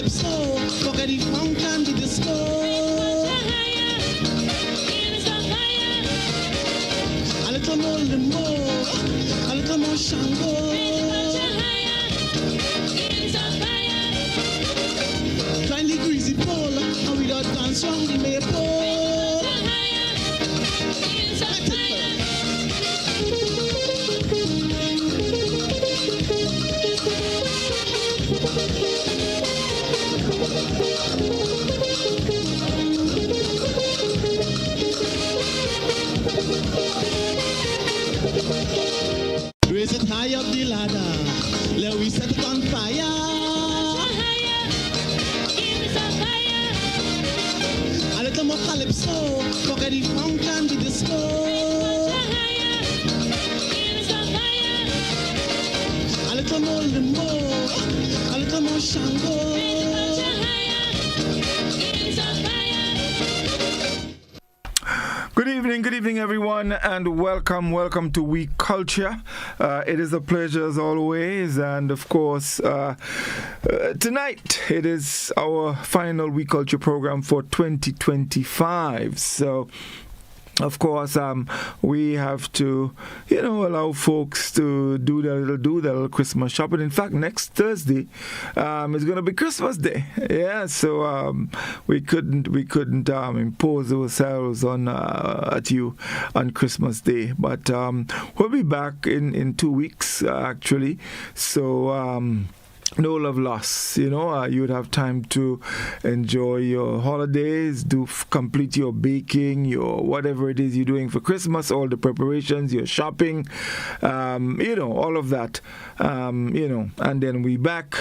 calypso, forget the funk and the disco. A little more limbo, a little more shango. Kindly greasy pole, and we don't dance round the maple. Raise it high up the ladder, let we set it on fire. A little more calypso, forget the funk and the disco. A little more limbo, a little more shango. Good evening, everyone, and welcome to We Culture. It is a pleasure as always, and of course, tonight it is our final We Culture program for 2025. So, of course, we have to, allow folks to do their little Christmas shopping. In fact, next Thursday is going to be Christmas Day. Yeah, so we couldn't impose ourselves on at you on Christmas Day, but we'll be back in 2 weeks actually. So. No love lost, you would have time to enjoy your holidays, complete your baking, your whatever it is you're doing for Christmas, all the preparations, your shopping, all of that, and then we back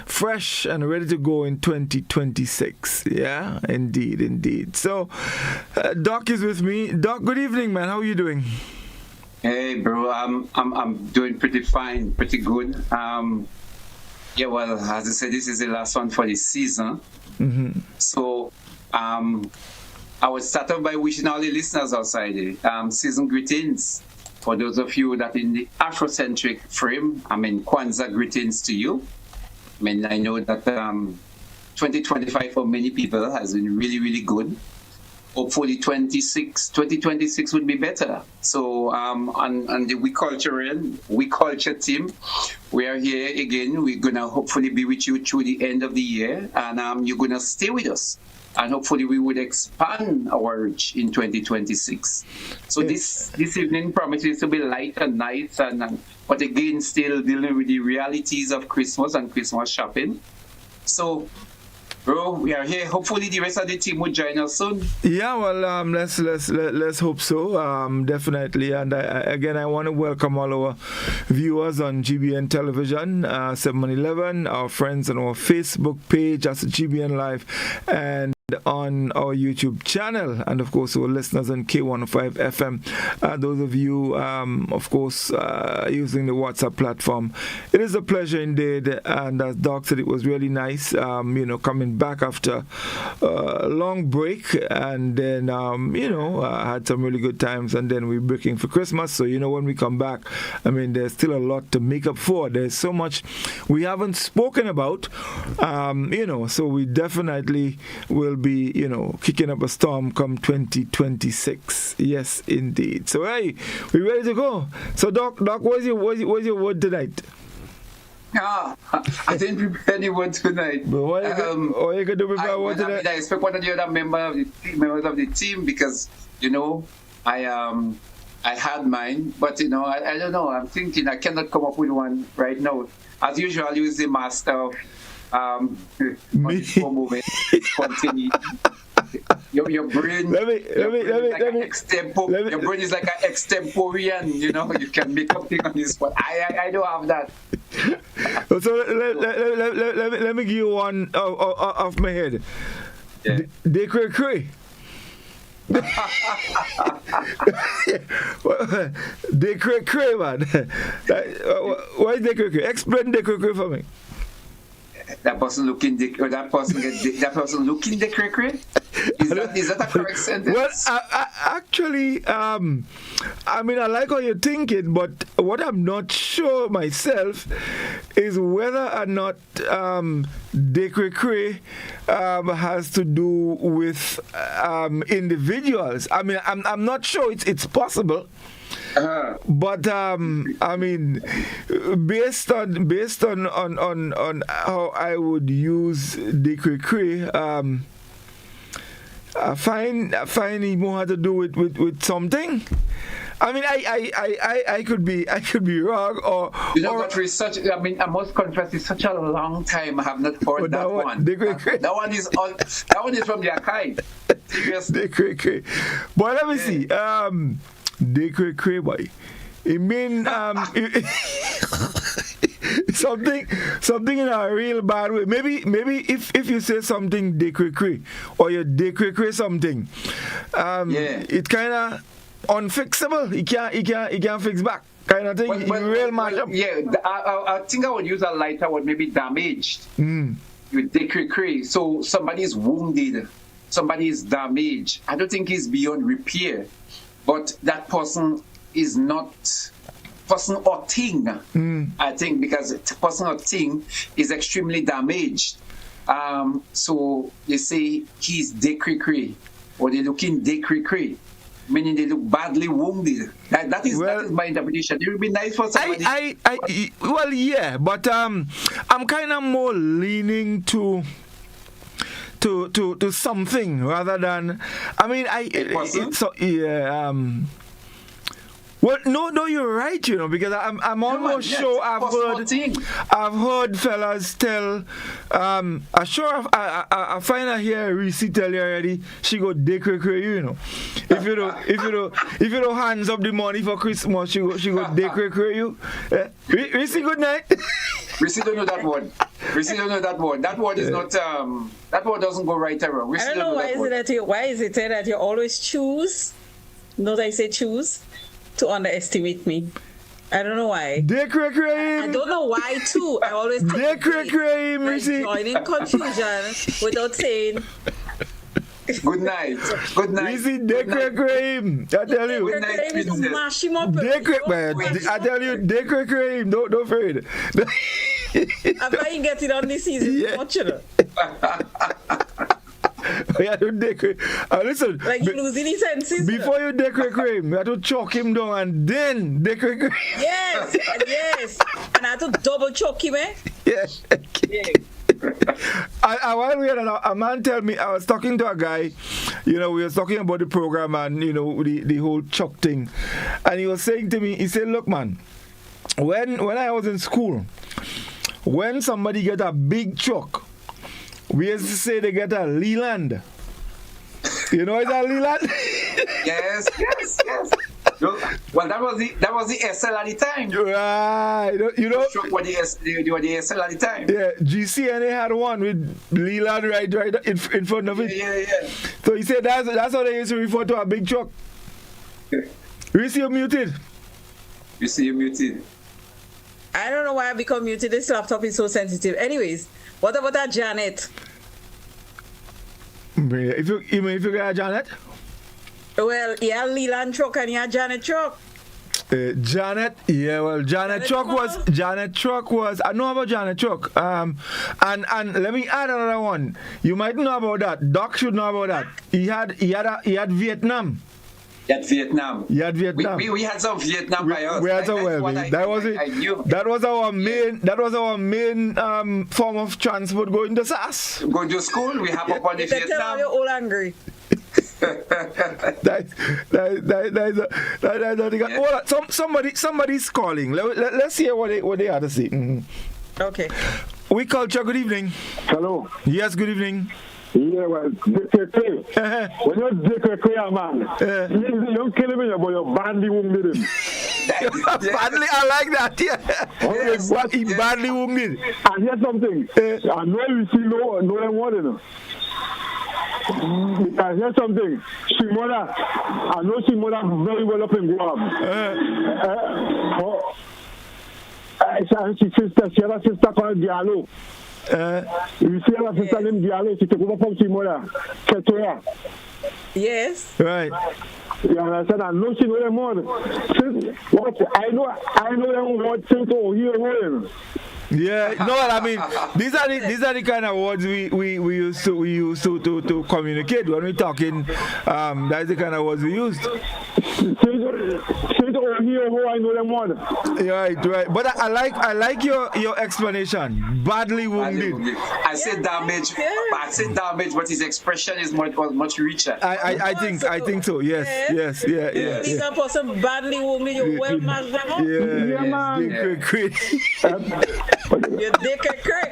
fresh and ready to go in 2026. Yeah, indeed. So, Doc is with me. Doc, good evening, man. How are you doing? Hey, bro. I'm doing pretty fine, pretty good. Yeah, well, as I said, this is the last one for the season. Mm-hmm. So, I would start off by wishing all the listeners outside season greetings. For those of you that in the Afrocentric frame, Kwanzaa greetings to you. I know that 2025 for many people has been really, really good. Hopefully 2026 would be better. So on the We Culture team, we are here again. We're gonna hopefully be with you through the end of the year, and you're gonna stay with us. And hopefully we would expand our reach in 2026. So this evening promises to be light and nice, but again still dealing with the realities of Christmas and Christmas shopping. So, bro, we are here. Hopefully, the rest of the team will join us soon. Yeah, well, let's hope so. Definitely. And I want to welcome all our viewers on GBN Television, 711, our friends on our Facebook page, that's GBN Live, and on our YouTube channel, and of course our listeners on K105 FM. Those of you, of course, using the WhatsApp platform, it is a pleasure indeed. And as Doc said, it was really nice, coming back after a long break, and then, had some really good times, and then we're breaking for Christmas. So, when we come back, there's still a lot to make up for. There's so much we haven't spoken about, so we definitely will be, kicking up a storm come 2026. Yes, indeed. So, hey, we ready to go? So, Doc, what's your word tonight? I didn't prepare any word tonight. But what you going to prepare word tonight? I expect one of the other members of the team because, I had mine, but, I don't know. I'm thinking I cannot come up with one right now. As usual, I use the master of moment. Continue. Your brain. Your brain is like an extemporian. You can make up things on this spot. I don't have that. So let me give you one off my head. Yeah. They cray. They cray, man. Why is they cray? Explain they cray for me. That person looking the cray. Is that a correct sentence? Well, actually, I mean, I like how you're thinking, but what I'm not sure myself is whether or not Dekrekre has to do with individuals. I mean, I'm not sure it's possible. But I mean, based on how I would use Dekrekre, I find it more had to do with something. I mean, I could be wrong, or Godfrey, I mean, I must confess, it's such a long time I have not heard that one. That one is from the archive. Seriously. Dekrekre. But let me see. Dekrekre, boy. It mean something in a real bad way. Maybe if you say something Dekrekre or you Dekrekre something, it's kind of unfixable. He can't fix back, kind of thing. Real mashup. Yeah, I think I would use a lighter word, maybe damaged. You Dekrekre. So somebody is wounded, somebody is damaged. I don't think he's beyond repair, but that person is not person or thing. I think because person or thing is extremely damaged. So they say he's Dekrekre, or they looking Dekrekre, meaning they look badly wounded. That is my interpretation. It would be nice for somebody. Well, yeah, but I'm kind of more leaning to something rather than. I mean, well, no, you're right. You know, because I'm almost sure I've heard fellas tell. I find her here. Reece tell you already. She go Dekrekre, you know. If you don't hands up the money for Christmas, she go Dekrekre you. Reece, good night. Reece don't know that word. Reece don't know that word. That word is not. That word doesn't go right or wrong. I don't know why is it that you always choose? Note I say choose to underestimate me. I don't know why. Dekrekre. I don't know why too. I always Dekrekre, like joining confusion without saying. Good night. Good night. Easy Dekrekre. I tell you. Good night. I tell you, Dekrekre. Don't afraid. After you get it on this season, watch it. Yeah, don't Dekrekre. Listen. Like you lose any senses. Before you Dekrekre, you have to choke him down and then Dekrekre. Yes. And I have to double choke him, eh? Yes. While we had a man tell me, I was talking to a guy, you know, we were talking about the program and, you know, the whole choke thing. And he was saying to me, he said, look, man, when I was in school, when somebody get a big choke, we used to say they get a Leland. You know what a Leland? Yes. Well, that was the SL at the time. Right. You know what the SL at the time. Yeah, GCNA had one with Leland right in front of it. Yeah. So he said that's how they used to refer to a big truck. Reece, you're muted. You're muted. I don't know why I become muted. This laptop is so sensitive. Anyways, what about that Janet? If you got a Janet? Well, yeah, Leland truck and yeah, Janet truck. Janet truck was. I know about Janet truck. And let me add another one. You might know about that. Doc should know about that. He had Vietnam. We had Vietnam. We had some Vietnam by us. We had some. That was our main form of transport going to SAS. Going to school, we have up on the Vietnam. Tell you're all angry. Somebody's calling. Let's hear what they have to say. Mm-hmm. Okay. Oui Culture, good evening. Hello. Yes, good evening. Yeah, well, Dekrekre. When you're Dekrekre, man, you're killing me, but you're badly wounded. Badly, I like that, yeah. Yes. He badly wounded. And here's something. I know you see no one enough. Because here's something. I know Shimoda very well up in Guam. She had a sister called Diallo. You see her sister named Diallo. She took over from Shimoda. Yes. Right. You understand? I know she know them more. What I know them what since here. Yeah, no, I mean these are the kind of words we used to communicate when we're talking. That's the kind of words we used. I know them more. Right. But I like your explanation. Badly wounded. I said damage, but his expression is much richer. I think so. Yes. He's a person badly wounded. You're well matched. Yeah, man. You dick a crack.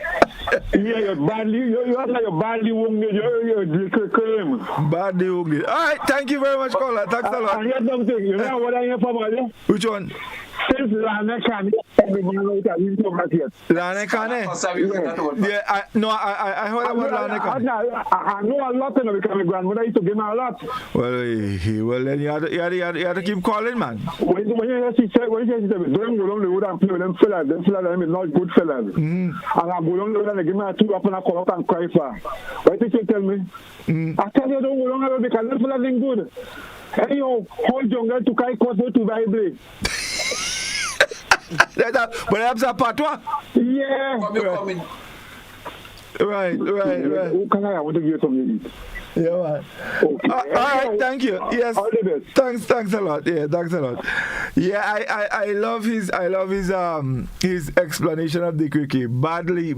Yeah, you're badly. You act like you're badly wounded. You're badly wounded. All right. Thank you very much, caller. Thanks a lot. I hear something. You know what I hear from you? Which one? Since Lana Kane, Lana Kane? Yeah, I heard about Lana Kane. I know a lot of them because my grandmother used to give me a lot. Well, then you had to keep calling, man. When she said, don't go down the road and play with them fellas, them not good fellas. And I go down the road and they give me a 2 up and I call up and cry for. What did she tell me? I tell you, don't go down the road because them fellas ain't good. Hey, yo, hold jungle to carry cosmo to Bible. But that's a patois. Yeah. Right. Who can I want to give something to eat? Yeah, man. Okay. All right, thank you. Yes. All the best. Thanks a lot. Yeah, thanks a lot. Yeah, I love his explanation of the cricket. Badly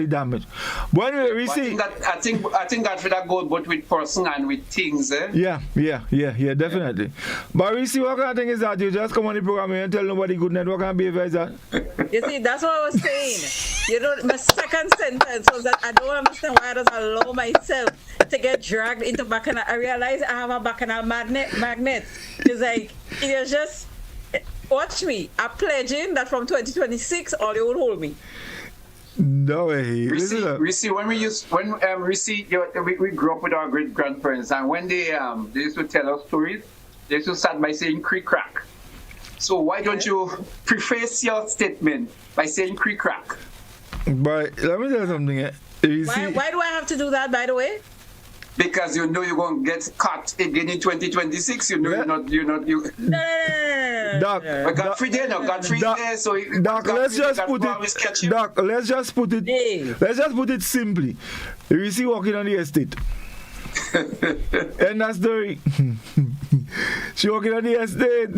damaged. When we see, I think Godfrey that goes both with person and with things. Yeah, definitely. But we see what kind of thing is that you just come on the program and tell nobody good net. What kind of behavior is that? You see, that's what I was saying. You know, my second sentence was that I don't understand why I don't allow myself to get dragged into Bacchanal. I realize I have a Bacchanal magnet. It's like, it's just, watch me. I'm pledging that from 2026, all you will hold me. No way. Reece, when we grew up with our great grandparents, and when they used to tell us stories, they used to start by saying creak crack. So why don't you preface your statement by saying creak crack? But let me tell you something. Why do I have to do that, by the way? Because you know you're going to get caught again in 2026. You know you're not. No. Doc, but Godfrey there, so Doc, let's just put it simply. You see walking on the estate. And that's the she walking on the estate.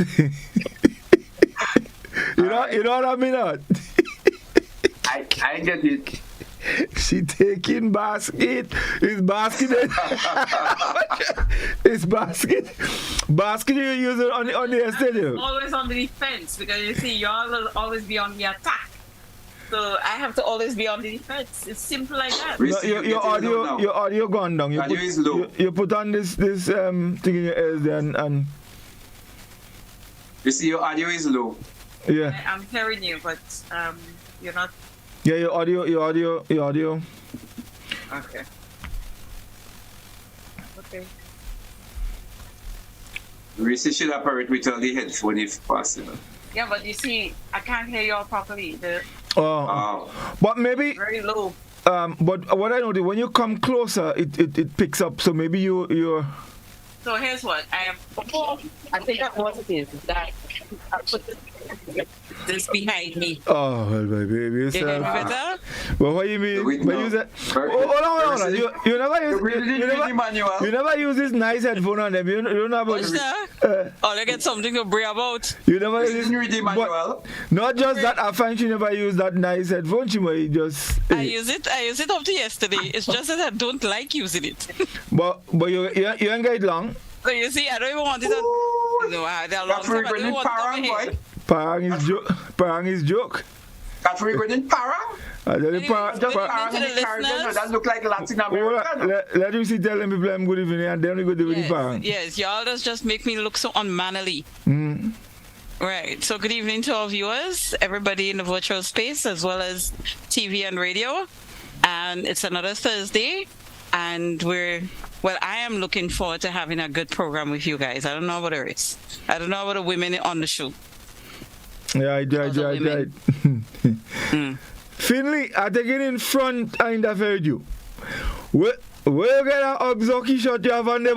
you know what I mean? I get it. She taking basket. It's basket. It's basket. Basket you use it on the estate. Always on the defense because you see, y'all will always be on the attack. So I have to always be on the defense. It's simple like that. No, your audio gone down. Your audio is low. You put on this thing in your ears and. You see, your audio is low. Yeah. I'm hearing you, but you're not. Yeah, your audio. Okay. Reece should operate with all the headphone if possible. Yeah, but you see, I can't hear you all properly. But maybe very low. But what I noticed, when you come closer, it picks up. So maybe you're. So here's what I think that what it is that I put this behind me. Oh, well, baby. You hear me better? Well, what do you mean? But use it. Hold on. You never use this nice headphone on them. You don't have Oh, they get something to brag about. You never use the manual. Not just that. I find she never used that nice headphone. She might just. I use it up to yesterday. It's just that I don't like using it. but you ain't get it long. So you see, I don't even want it. They're long time. I don't want it over here. Parang is joke. That's where you're going in Parang? That look like Latin America. Let me see tell them people I'm good evening and then we go to the Parang. Yes, y'all just make me look so unmannerly. Right, so good evening to our viewers, everybody in the virtual space as well as TV and radio. And it's another Thursday and I am looking forward to having a good program with you guys. I don't know about the rest. I don't know about the women on the show. Yeah, I tried. Finley, I take it in front and interfered you. Where you get an Oxoki shot you have on there?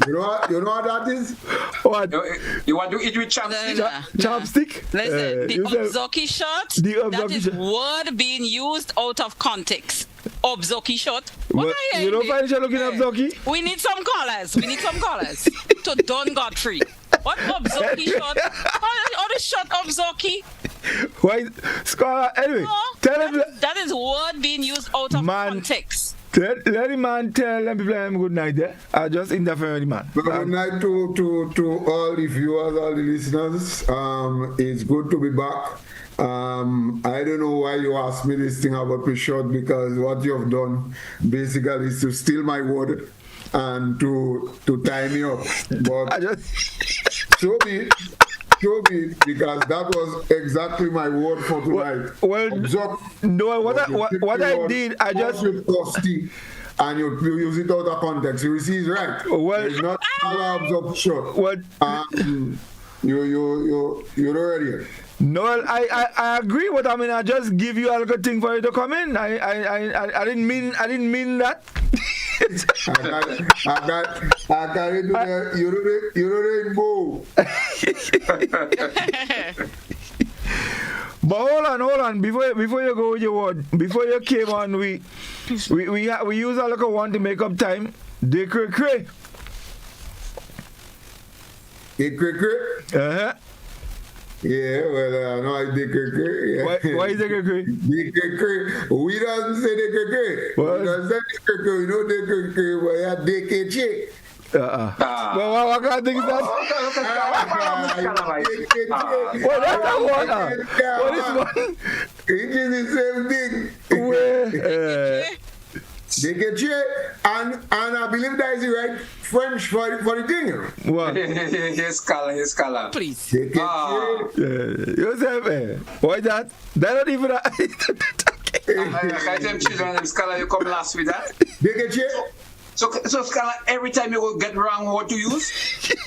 You know what that is? What? You want to eat with chopstick? Chopstick? Listen, the you said- Obzoki shot, The that Obzoki is shot. word being used out of context. Obzoki shot. What Well, are you don't find you looking at Obzoki? We need some callers. We need some callers to Don Godfrey. What Obzoki shot? Or the shot Obzoki? Why, Scholar? Anyway, No, tell him. that is word being used out of Man. context. Let the man tell them people I'm good night there. I just interfere with the man. Good night to all the viewers, all the listeners. It's good to be back. I don't know why you asked me this thing about the shot, because what you have done basically is to steal my word and to tie me up. But I just so be it, because that was exactly my word for tonight. well, Observe, no, what I word, did, I just with Costi, and you use it out of context. You see, it's right. Well- It's not absorb shot. what. You already. No, I agree with. I mean, I just give you a little thing for you to come in. I didn't mean that. I got it. You rainbow. But hold on. Before you go with your word, before you came on, we use a little one to make up time. De cray. Uh-huh. Yeah, well, no, I did cray. Why is it cray? We don't say the cray. What? We don't say the cray. We know the cray. We have the cray. Well, what kind of thing is that? Well, that's a one. What is one? It is the same thing. Well, They get you, and I believe that is the right French for the thing. what? His color. Please. They get you. Yourself, why that? That not even. I them children, them scholar, you come last with that. They get you. So scholar, every time you will get wrong what to use.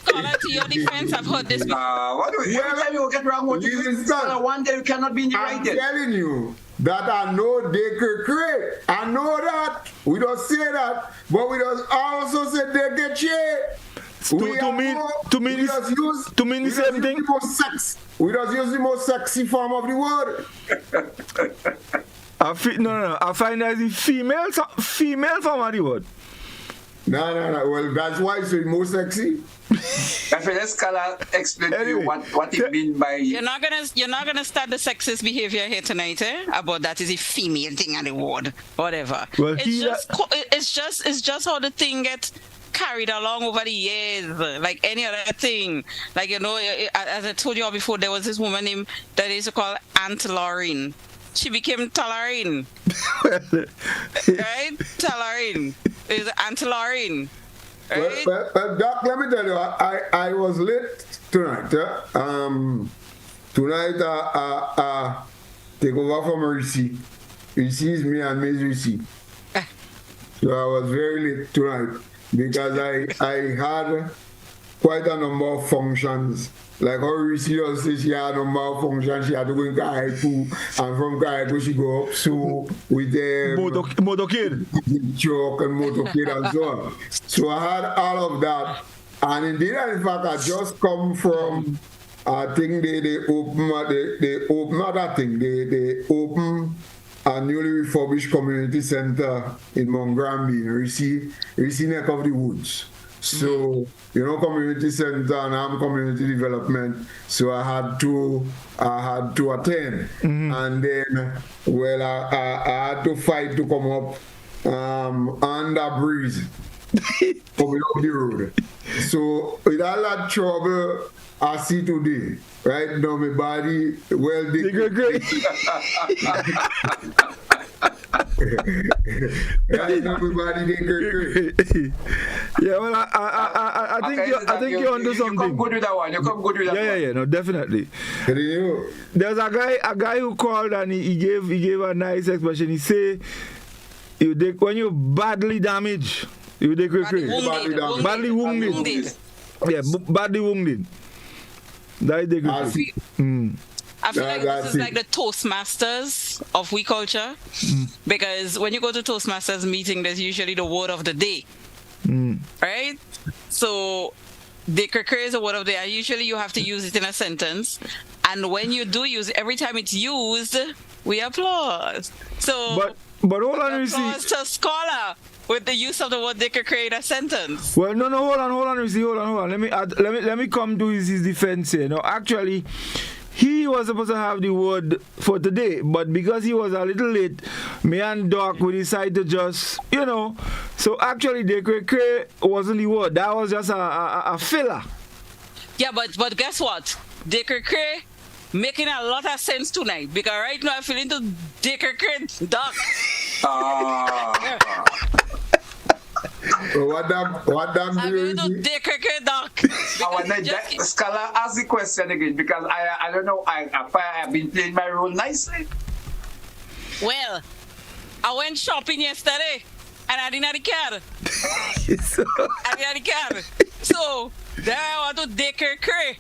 Scholar, to your defense, I've heard this before. Every time you will get wrong what to use, scholar, one day you cannot be in the right I'm day. telling you that I know they cray. I know that. We don't say that, but we don't also say they get you. To mean the same thing. We just use the most sexy form of the word. I find that the female form of the word. No. Well, that's why it's the most sexy. I feel let scholar explain to you what it means by. You're not gonna start the sexist behavior here tonight, about that is a female thing and the word, whatever. Well, it's just how the thing gets carried along over the years, like any other thing. Like, you know, as I told you all before, there was this woman named that they used to call Aunt Laureen. She became Talarine. Right? Talarine. It's Aunt Laureen. Right? Well, Doc, let me tell you, I was late tonight. Tonight, take over from Reece. Reece is me and Miss Reece. So I was very late tonight because I had quite a number of functions. Like how Reece just says she had a number of functions. She had to go in Kaipu, and from Kaipu she go up so with the Motorcade. truck and motorcade and so on. So I had all of that. And indeed, in fact, I just come from, I think they open a newly refurbished community center in Montgomery, Reece neck of the woods. So, you know, community center and I'm community development. So I had to attend. And then, well, I had to fight to come up under breeze coming up the road. So with all that trouble I see today, right now my body well Great. right now my body great. Yeah, well, I think you're onto something. You come good with that one. Yeah, no, definitely. There's a guy who called and he gave a nice expression. He say, when you badly damaged, you take badly wounded. Yeah, badly wounded. That is the good. I feel like this is like the Toastmasters of We Culture, because when you go to Toastmasters meeting, there's usually the word of the day, right? So dekekre is a word of the and usually you have to use it in a sentence. And when you do use it, every time it's used, we applaud. So but hold on, Reece. applause to scholar with the use of the word dekekre in a sentence. Well, no, hold on, Reece, hold on. Let me come to his defense here. No, actually, he was supposed to have the word for today, but because he was a little late, me and Doc, we decided to just, so actually dekekre wasn't the word. That was just a filler. Yeah, but guess what? Dekekre making a lot of sense tonight because right now I feel into dekekre duck. What that I'm means? into dekekre duck. Scholar, ask the question again because I don't know. I've been playing my role nicely. Well, I went shopping yesterday and I didn't have the car. So there I want to dekekre.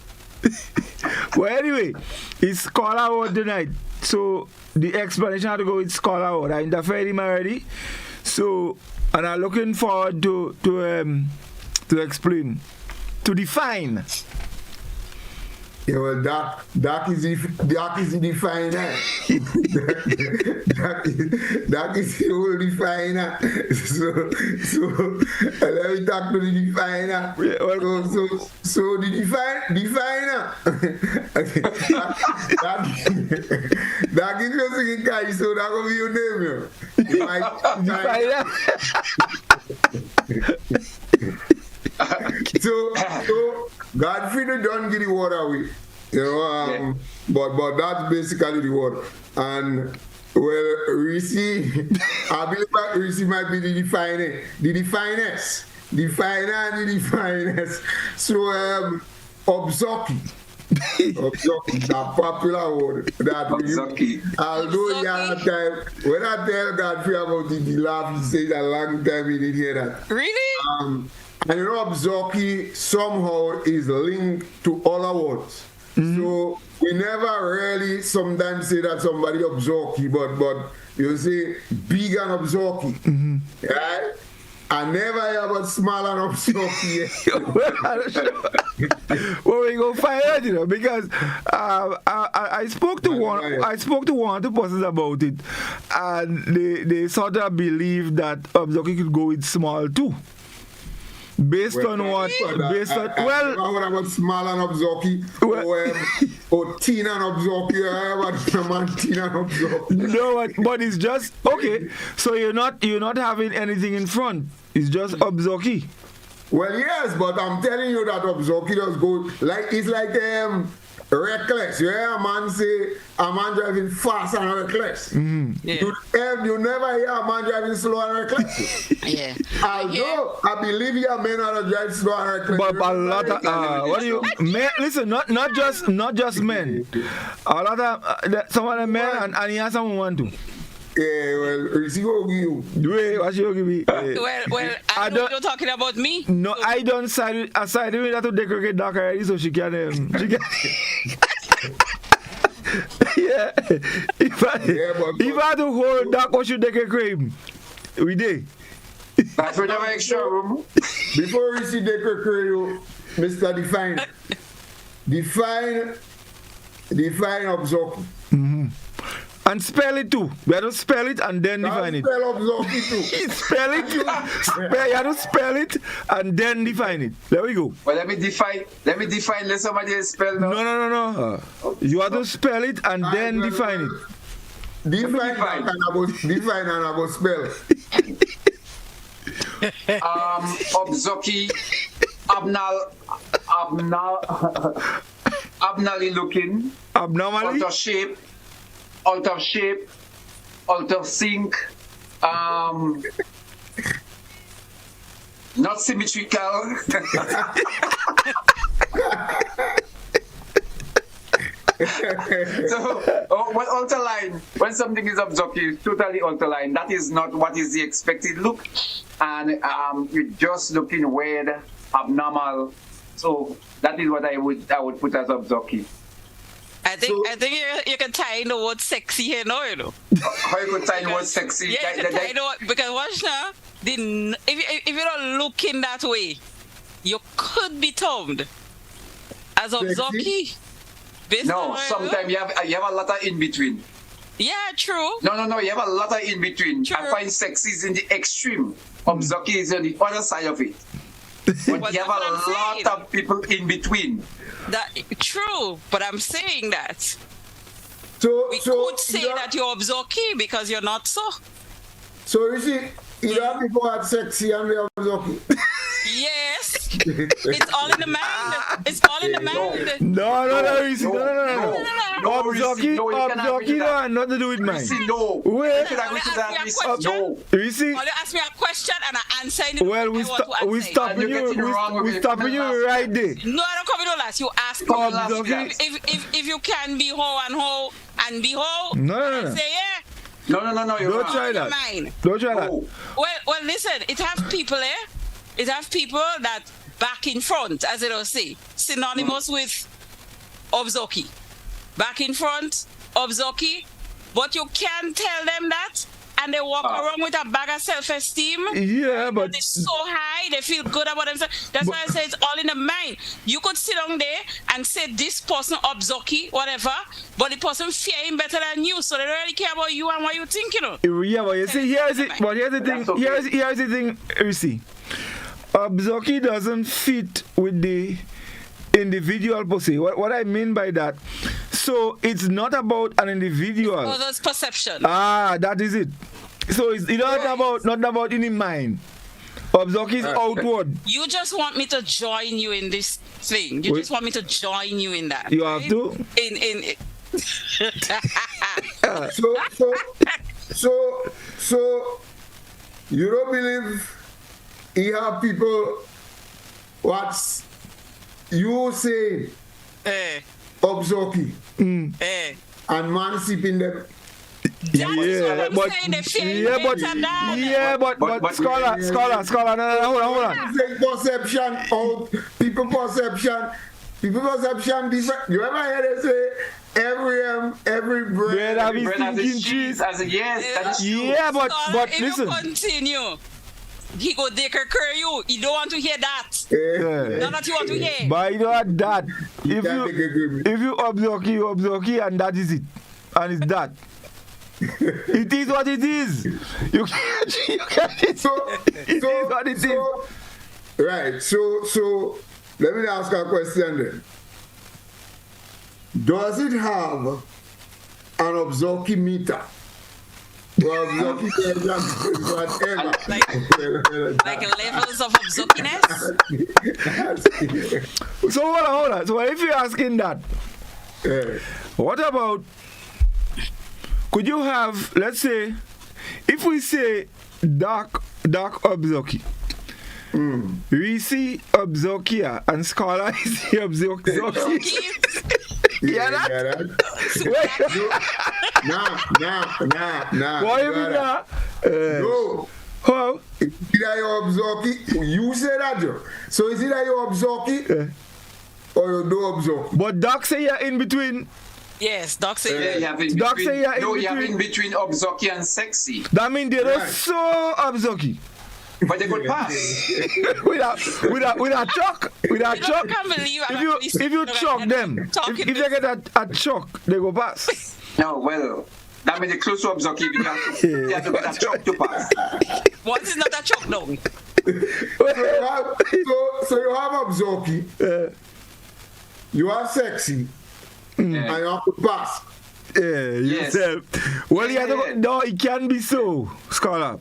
Well, anyway, it's scholar word tonight. So the explanation had to go with scholar word. I interfered him already. So, and I'm looking forward to explain, to define. Yeah, well, that is the definer. that is the whole definer. So let me talk to the definer. Yeah, well, so the definer. that is your second guy. So that will be your name. Definer. So Godfrey don't give the word away, but that's basically the word. And well, Reece, I believe that Reece might be the definers, So Obzoki, a popular word that although when I tell Godfrey about it, he laughed. He said a long time he didn't hear that. Really? And Obzoki somehow is linked to other words. Mm-hmm. So we never really sometimes say that somebody Obzoki, but you say big and Obzoki. Mm-hmm. Right? I never hear about small and Obzoki. Well, we go find out, because I spoke to one or two persons about it, and they sort of believe that Obzoki could go with small too. Based on what? What about small and Obzoki? Or teen and Obzoki? Teen and Obzoki? No, but it's just okay. So you're not having anything in front. It's just Obzoki. Well, yes, but I'm telling you that Obzoki does go it's like reckless. You hear a man driving fast and reckless. Mm-hmm. Yeah. You never hear a man driving slow and reckless. Yeah. Although I believe you may not drive slow and reckless. But a lot of what do you men? Listen, not just men. A lot of some of the men and he has some women too. Yeah, well, Reece will give you. Wait, what you give me? Well, I know you're talking about me. No, so. I don't side with that to decorate dark already, so she can. Yeah. If I had to hold dark, what should decorate? We did. That's for the extra room. Before we see decorate you, Mr. Define. Define Obzoki. Mm-hmm. And spell it too. We have to spell it and then define it. Spell Obzoki too. Spell it. You have to spell it and then define it. There we go. Well, let me define. Let somebody else spell now. No. You have to spell it and then define it. Define and I go spell. Obzoki, abnormally looking. Abnormally? Out of shape, out of sync, not symmetrical. So, what alter line? When something is Obzoki, totally alter line. That is not what is the expected look, and you're just looking weird, abnormal. So that is what I would put as Obzoki. I think you can tie in the word sexy here now, you know. How you could tie in the word sexy? Yeah, you can tie in the word, because watch now, if you're not looking that way, you could be termed as obzoki. No, sometimes you have a lot of in between. Yeah, true. No, you have a lot of in between. True. I find sexy is in the extreme. Obzoki is on the other side of it. But Well, you have that's a what I'm lot of people in between. That true, but I'm saying that So, we so could say that you're obzoki because you're not so. So you see, you have people are sexy and they are obzoki. Yes, it's all in the mind. It's all in the mind. No, Reece. No. Obzoki no, don't have nothing to do with mine. Reece, no. Wait. You should agree to that, Reece. Question. No. Reece. Well, you ask me a question and I answer it. Well, we stopping And you're getting you. wrong with We it. stopping you right there. No, I don't come in no last. You ask me Obzoki. if you can be hoe and be hoe. No. I say yeah. No, you're Don't wrong. try that. Mine. Don't try that. No. Well, listen. It have people It have people that back in front, as it will say, synonymous with obzoki. Back in front, obzoki. But you can't tell them that, and they walk around with a bag of self-esteem. Yeah, but They're so high, they feel good about themselves. That's why I say it's all in the mind. You could sit down there and say this person obzoki, whatever, but the person fear him better than you, so they don't really care about you and what you think, you know. yeah, but you see, here's the thing. Here's the thing, Reece. Obzoki doesn't fit with the individual per se. What I mean by that, so it's not about an individual. Oh, that's perception. That is it. So it's not about in the mind. Obzoki is outward. You just want me to join you in this thing. You just want me to join you in that. You have to. So you don't believe you have people what's you say obzoki and man sipping them. But scholar, no, hold on. Perception of people perception different. You ever hear they say every bread has its cheese? Yeah, but if listen. you continue, he go take her curry you. He don't want to hear that. Not that you want to hear. But you know what, that if you obzoki and that is it. And it's that. It is what it is. You can't it is what it is. Right. So let me ask a question then. Does it have an obzoki meter? Well, whatever. Like levels of obzokiness? So hold on. So if you're asking that, what about, could you have, let's say, if we say dark obzoki, Reece obzokia and scholar is the obzoki. Yeah, that? Nah. Why you mean that? No. How? Either you obzoki, you say that, Joe. So is either you obzoki or you do obzoki. But Doc say you're in between. Yes, Doc say you have in Doc between. say you're in No, you have between. in between obzoki and sexy. That means they're so obzoki. But they could pass. with a chuck. I can't believe if you chuck them, if they get a chuck, they go pass. No, well, that means the close to obzoki, you have to get a chuck to pass. What is not a chuck down? So you have obzoki, you are sexy, and you have to pass. Yourself. Well, you have to, no, it can be so, scholar.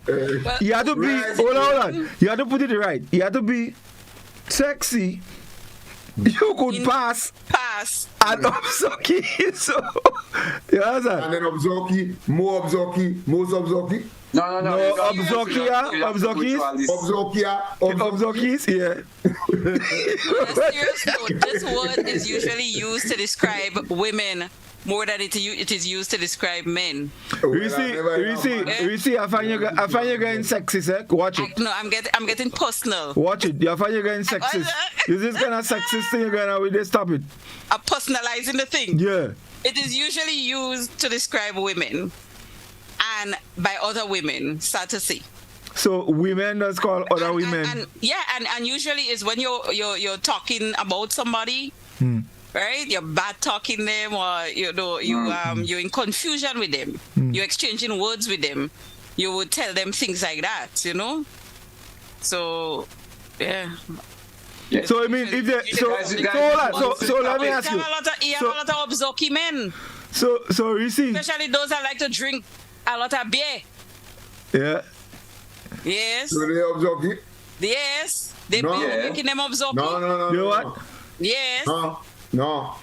You have to be, hold on. You have to put it right. You have to be sexy. You could pass. And obzoki. So, you understand? And then obzoki, more obzoki, most obzoki. No. Obzokis, yeah. Serious note, this word is usually used to describe women more than it is used to describe men. Reece, I find you getting sexy, sir. Watch it. No, I'm getting personal. Watch it. I find you getting sexist. Is this kind of sexist thing you're going to with? Stop it. I'm personalizing the thing. Yeah. It is usually used to describe women and by other women, sad to say. So women does call other women. And usually it's when you're talking about somebody, right? You're bad talking them, or you're in confusion with them. You're exchanging words with them. You would tell them things like that, So, yeah. Yes. So I mean, if they so let me ask you. You have a lot of obzoki men. So Reece. Especially those that like to drink a lot of beer. Yeah. Yes. So they obzoki? Yes. They be making them obzoki. No. You know what? Yes. No. No.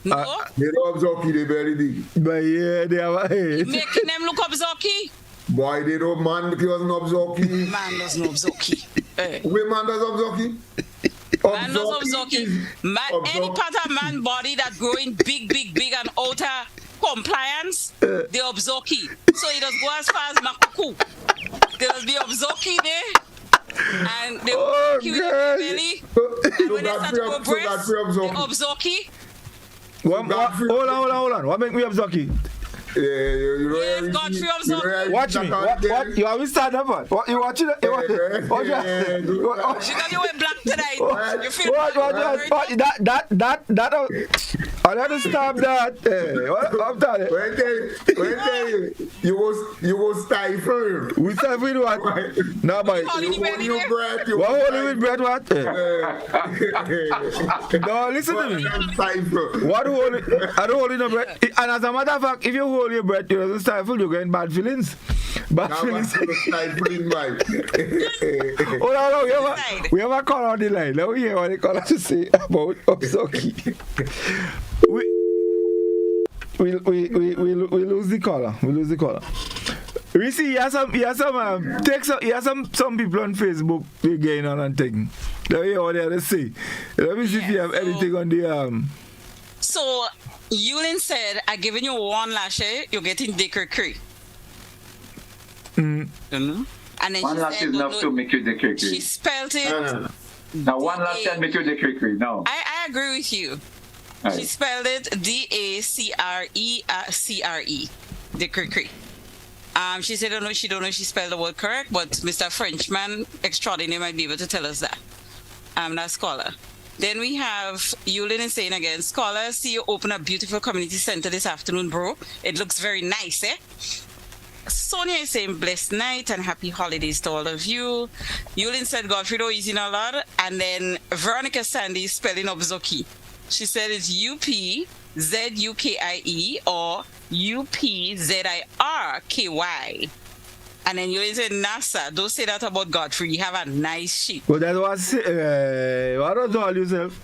They don't obzoki, they very big. But yeah, they have Making them look obzoki. Boy, they don't man because no obzoki. Man does no obzoki. Where man does obzoki? Man does obzoki. Any part of man body that growing big and outer compliance, they obzoki. So it does go as far as makuku. There does be obzoki there. And they obzoki with the belly. And when they start to go breast, they obzoki. Hold on. What make me obzoki? Yes, Godfrey obzoki. Watch me. What? You always stand up. What? You watching it? Watch it. Because you went black tonight. You feel what? That. I let to stop that. I'm telling you. You go stifle. We stifle what? No, but you hold your breath. What holding with breath? What? No, listen to me. What holding? I don't hold in your breath. And as a matter of fact, if you hold your breath, you don't stifle. You get bad feelings. Bad feelings. Hold on. We have a call on the line. Let me hear what they call us to say about Obzoki. We lose the caller. Reece, he has some people on Facebook going on and taking. Let me hear what they have to say. Let me see if you have anything on the So Yulin said, "I given you one lash, you're getting dicker cree." And then one lash is enough to make you dicker cree. She spelled it. Now one lash can make you dicker cree. No. I agree with you. Right. She spelled it D-A-C-R-E-C-R-E. Dicker-cree. She said, she don't know if she spelled the word correct, but Mr. Frenchman extraordinary might be able to tell us that. That scholar. Then we have Yulin is saying again, scholar, see you open a beautiful community center this afternoon, bro. It looks very nice, eh? Sonia is saying blessed night and happy holidays to all of you. Yulin said Godfrey though is in a lot. And then Veronica Sandy is spelling Obzoki. She said it's U-P-Z-U-K-I-E or U-P-Z-I-R-K-Y. And then you said NASA. Don't say that about Godfrey. You have a nice sheep. Well, that was what was all yourself?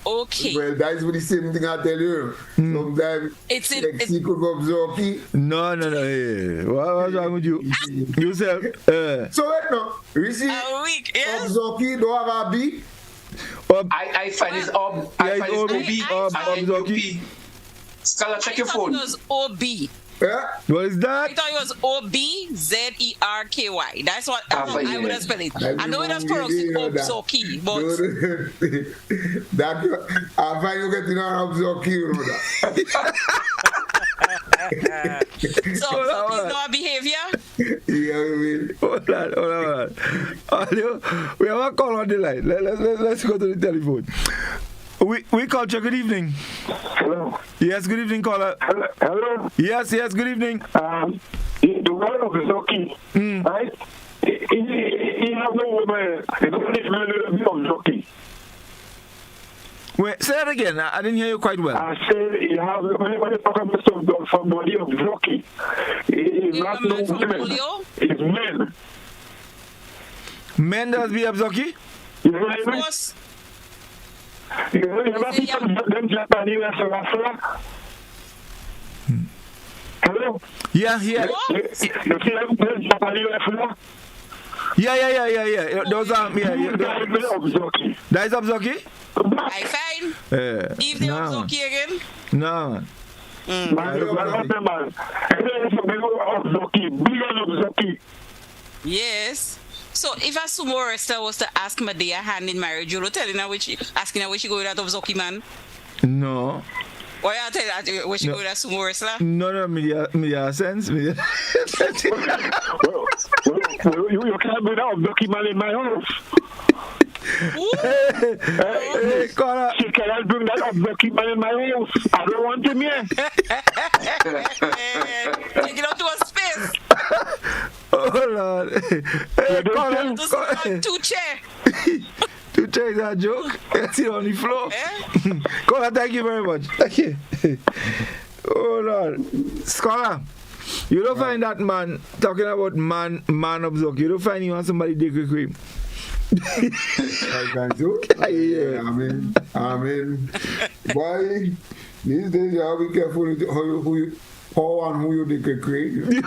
Okay. Well, that's the same thing I tell you. Sometimes it's secret of Zoki. No. What's wrong with you? Yourself. So wait now. Reece, Zoki don't have a B. I find it's OB. I find it's OB. Scholar, check your phone. It was OB. Yeah? What is that? I thought it was O-B-Z-E-R-K-Y. That's what I would have spelled it. I know it was pronounced Obzoki, but... I find you getting on Obzoki, you know that. So Obzoki is not a behavior? Yeah, I mean. Hold on. We have a call on the line. Let's go to the telephone. We Culture, good evening. Hello. Yes, good evening, caller. Hello. Yes, good evening. The word of Zoki, right? He has no woman. He doesn't even know of Zoki. Wait, say that again. I didn't hear you quite well. I said he has, when you talk about somebody of Zoki, he's not no women. It's men. Men does be of Zoki? You know what I mean? You ever see them Japanese restaurants? Hello? Yeah. You see them Japanese restaurants? Yeah. Those are, that is Obzoki? I fine. If they Obzoki again? No. Yes. So if a sumo wrestler was to ask Medea hand in marriage, you know asking her where she go with that Obzoki man? No. Why I tell you, we should go to sumo wrestler? No, media sense. Well, you can't be that Obzoki man in my house. Hey, Connor. She cannot bring that Obzoki man in my house. I don't want him here. Take it out to a space. Oh, Lord. Hey, Connor. Two chair. Two chairs are a joke. Sit on the floor. Connor, thank you very much. Thank you. Oh, Lord. Scholar, you don't find that man talking about man Obzoki. You don't find him on somebody dick cream. I can do. Yeah. I mean, boy, these days you have to be careful with how and who you dick create.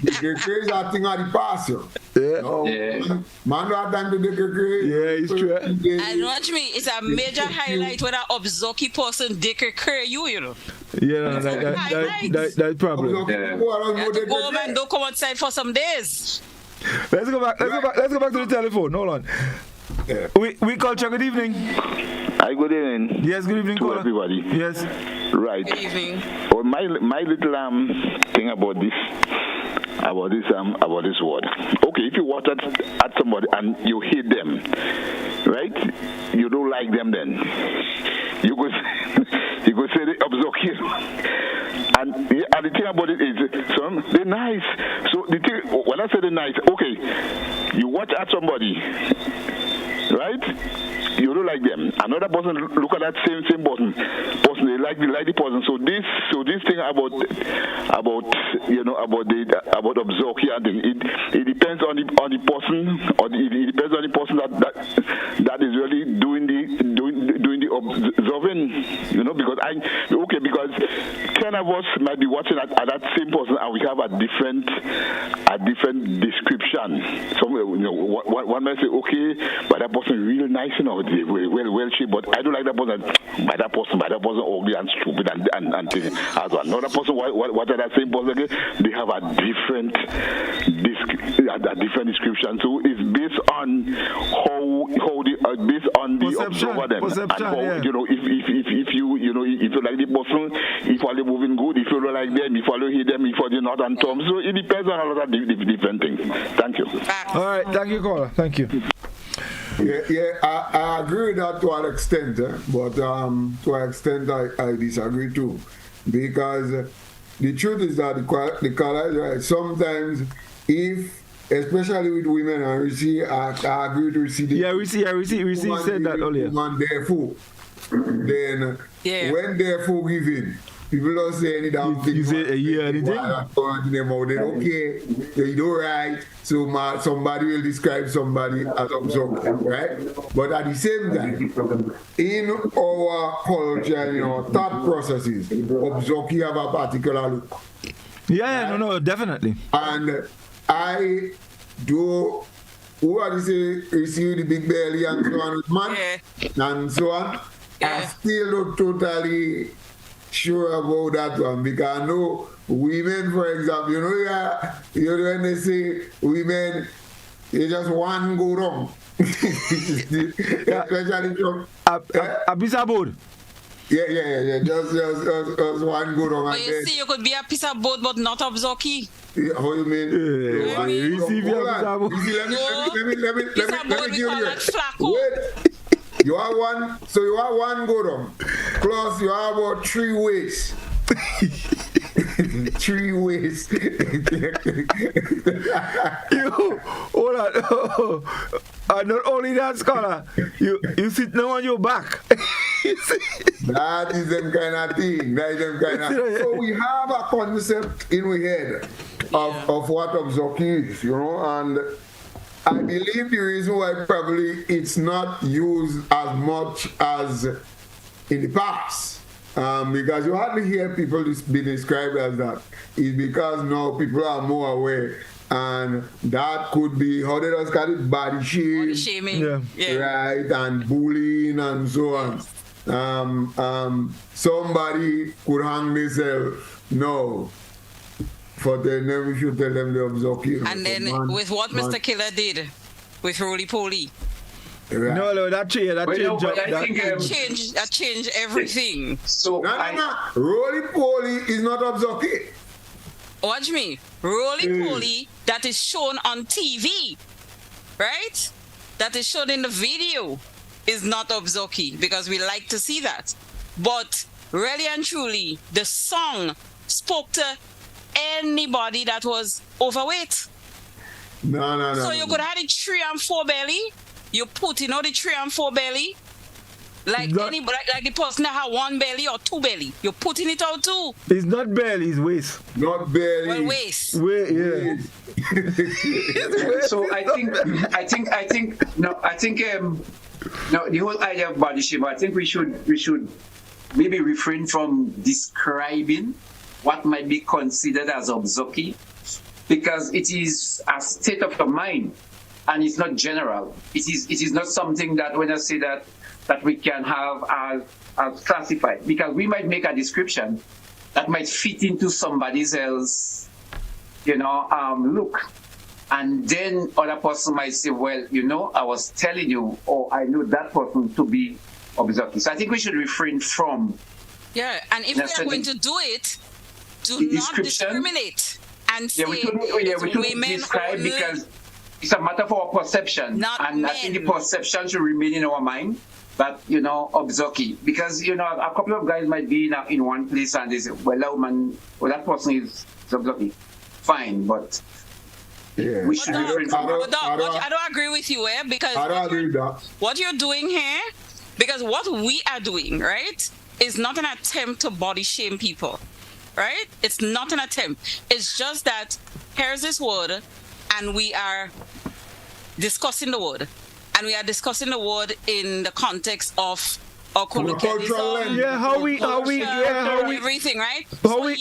Dick create is a thing of the past, yo. Yeah. No, Yeah. man don't have time to dick create. Yeah, it's true. And watch me, it's a major highlight when an Obzoki person dick you know. Yeah, that's problem. Yeah. You have to go home and don't come outside for some days. Let's go back to the telephone. Hold on. Yeah. We culture, good evening. Hi, good evening. Yes, good evening, to caller. everybody. Yes. Right. Good evening. Oh, my little thing about this word. Okay, if you watch at somebody and you hate them, right? You don't like them, then you go say they observe you. And the thing about it is, they're nice. So the thing, when I say they're nice, okay, you watch at somebody, right? You don't like them. Another person look at that same person. They like the person. So this thing about observing and thing, it depends on the person, or it depends on the person that is really doing the observing. Because because 10 of us might be watching at that same person, and we have a different description. One might say, okay, but that person is really nice, well shaped, but I don't like that person. By that person ugly and stupid and thing. As well. Another person, what are that same person again? They have a different description. So it's based on based on the observer them, and how, yeah. if you like the person, if all they moving good, if you don't like them, if you hate them, if you're not on terms. So it depends on a lot of different things. Thank you. All right, thank you, caller. Thank you. Yeah, I agree with that to an extent, but to an extent I disagree too, because the truth is that the color is right. Sometimes, especially with women, and Reece, I agree to Reece. Reece said that earlier. Woman therefore, then when therefore giving. People don't say any damn thing. You say anything? They don't care. They do right. So somebody will describe somebody as observant, right? But at the same time, in our culture, in our thought processes, observant have a particular look. Yeah, right? No, definitely. And I do. Who are they say receive the big belly and so on with man and so on? I still not totally sure about that one, because I know women, for example, when they say women, they just one go wrong. Especially from a piece of board. Yeah. Just one go wrong. But you see, you could be a piece of board, but not of Zoki. Yeah, how you mean? Let me give you. Wait. You have one go wrong. Plus you have about 3 ways. 3 ways. Hold on. And not only that, scholar, you sit now on your back. That is them kind of thing. So we have a concept in our head of what observing is, and I believe the reason why probably it's not used as much as in the past, because you hardly hear people be described as that, is because now people are more aware, and that could be, how they just call it, body shaming, right, and bullying and so on. Somebody could hang themselves, no. For them, we should tell them they observe. And then with what Mr. Killer did with Roly Poly. Right. No, that change But That changed everything. So No. Roly-poly is not Obzoki. Watch me. Roly-poly that is shown on TV, right? That is shown in the video is not Obzoki because we like to see that. But really and truly, the song spoke to anybody that was overweight. No. So you could have the 3 and 4 belly. You put in all the 3 and 4 belly. Like the person that have 1 belly or 2 belly. You're putting it out too. It's not belly, it's waist. Not belly. Well, waist. Yeah. So I think the whole idea of body shape, I think we should maybe refrain from describing what might be considered as Obzoki, because it is a state of the mind and it's not general. It is not something that when I say that we can have as classified, because we might make a description that might fit into somebody else, look. And then other person might say, well, I was telling you, or I know that person to be Obzoki. So I think we should refrain from. Yeah, and if we are going to do it, do not discriminate and say we shouldn't describe only, because it's a matter for our perception. And men. I think the perception should remain in our mind. But Obzoki, because a couple of guys might be in one place and they say, well, that person is Obzoki. Fine, but we should refrain from that. I don't agree with you, because I don't agree with that. What you're doing here, because what we are doing, right, is not an attempt to body shame people, right? It's not an attempt. It's just that here's this word, and we are discussing the word. And we are discussing the word in the context of our colloquialism. Yeah, how we everything, right? How we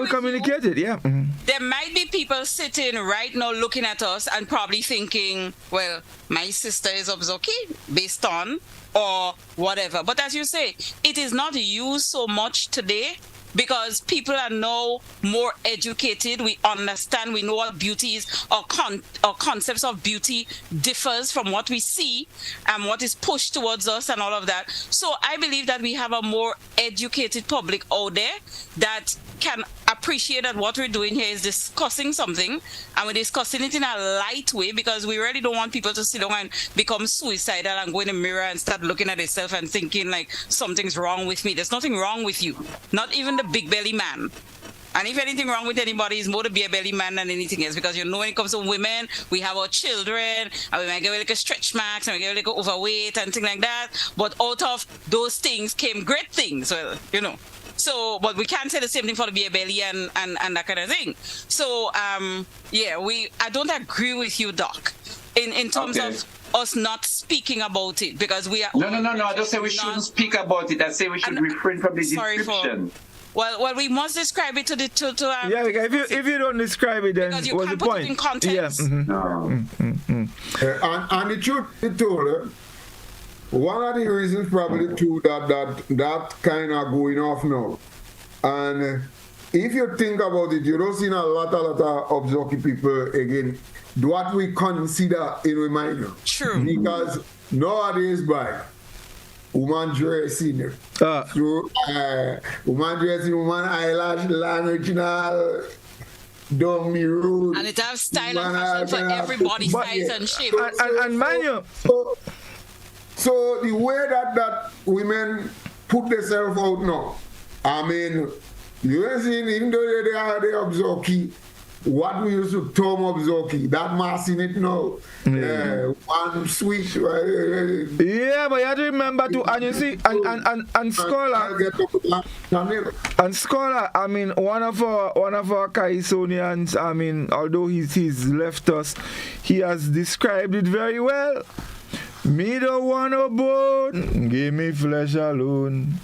communicated, yeah. Mm-hmm. There might be people sitting right now looking at us and probably thinking, well, my sister is Obzoki based on or whatever. But as you say, it is not used so much today because people are now more educated. We understand, we know what beauty is, our concepts of beauty differs from what we see and what is pushed towards us and all of that. So I believe that we have a more educated public out there that can appreciate that what we're doing here is discussing something, and we're discussing it in a light way because we really don't want people to sit down and become suicidal and go in the mirror and start looking at themselves and thinking like something's wrong with me. There's nothing wrong with you, not even the big belly man. And if anything wrong with anybody, it's more to be a belly man than anything else, because when it comes to women, we have our children and we might get like a stretch marks and we get like overweight and things like that, but out of those things came great things. Well, so, but we can't say the same thing for the beer belly and that kind of thing. So, I don't agree with you, Doc, in terms of us not speaking about it, because we are... No, I don't say we shouldn't speak about it. I say we should refrain from the description. Well, we must describe it to if you don't describe it, then because you what's can't the put point? it in context. And the truth be told, one of the reasons probably too that kind of going off now. And if you think about it, you don't see a lot of Obzoki people again do what we consider in our mind. True. Because nowadays, woman dressing, woman dressing, woman eyelash, original, dummy rude. And it has style and fashion for every body size and shape. And mind you. So the way that women put themselves out now, I mean, you ain't seen, even though they are Obzoki, what we used to term Obzoki, that mass in it now. One sweet. Yeah, but you have to remember too, and you see, and Scholar, I mean, one of our Kaisonians, I mean, although he's left us, he has described it very well. Me don't want no bone, give me flesh alone.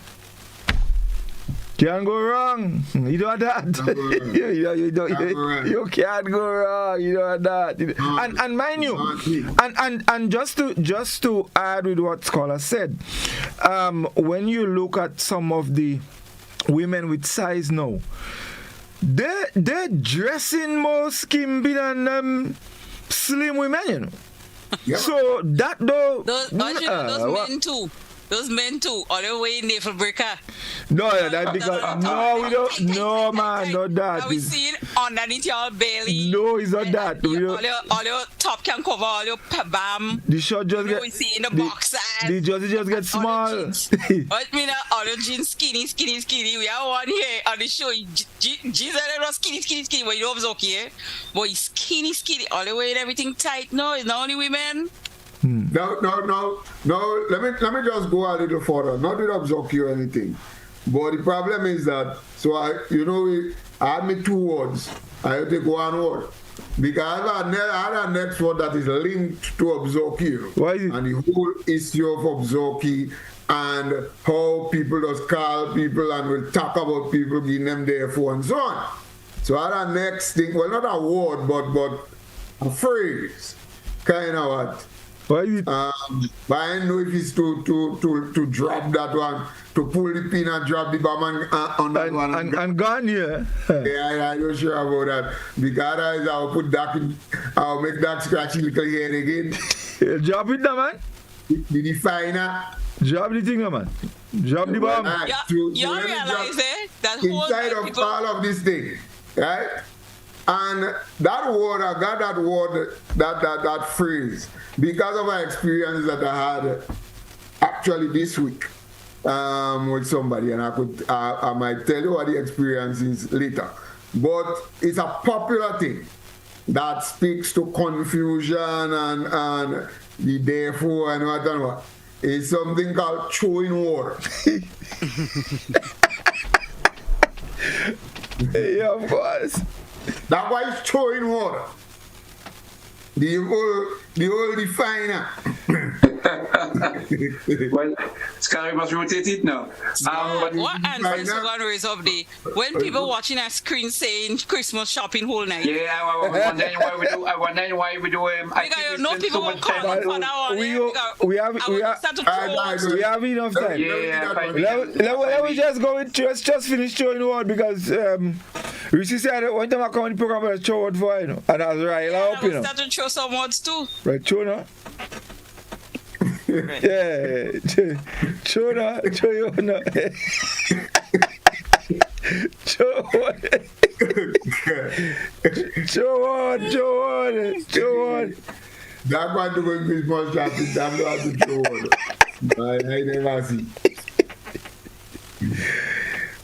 Can't go wrong. You know that. You can't go wrong. You know that. And mind you, and just to add with what Scholar said, when you look at some of the women with size now, they're dressing more skimpy than slim women, you know. Yeah. So that though. Those men too, all the way in navel breaker. No, that because no, we don't. No, man, not that. Now we see it underneath your belly. No, it's not that. We don't. All your top can cover all your bam. The short just get. We see in the boxers. The just get small. But me now, all your jeans skinny. We have one here on the show. Jesus, not skinny. But you know it's okay. But he's skinny. All the way and everything tight. No, it's not only women. No. Let me just go a little further. Not with Obzoki or anything, but the problem is that I had me 2 words. I have to go one word because I had a next word that is linked to Obzoki. Why is it? And the whole issue of Obzoki and how people just call people and will talk about people, giving them their phone and so on. So I had a next thing. Well, not a word, but a phrase. Kind of what. Why is it? But I don't know if it's to drop that one, to pull the pin and drop the bomb on that one. And gone, yeah. Yeah, I'm not sure about that. Because I'll put that in, I'll make that scratchy little hair again. Drop it now, man. The definer. Drop the thing now, man. Drop the bomb. You realize that whole inside of people... all of this thing, right? And that word, I got that word, that phrase, because of my experience that I had actually this week with somebody, and I might tell you what the experience is later. But it's a popular thing that speaks to confusion and the therefore and what and what. It's something called throwing water. Yeah, of course. That's why it's throwing water. The whole definer. Well, Scarry must rotate it now. What answer so going to raise up the when people watching a screen saying Christmas shopping whole night? Yeah, I wondering why we do. I wondering why we do. Because no people will call on for that one. We have enough time. Yeah, let me just go with just finish showing the word because Reece said one time I come on the program I show word for and I was right up, you know. Start to show some words too. Right, show now. Yeah, show now, show you now. Show one. That one to go Christmas shopping, that's not to show one. I never see.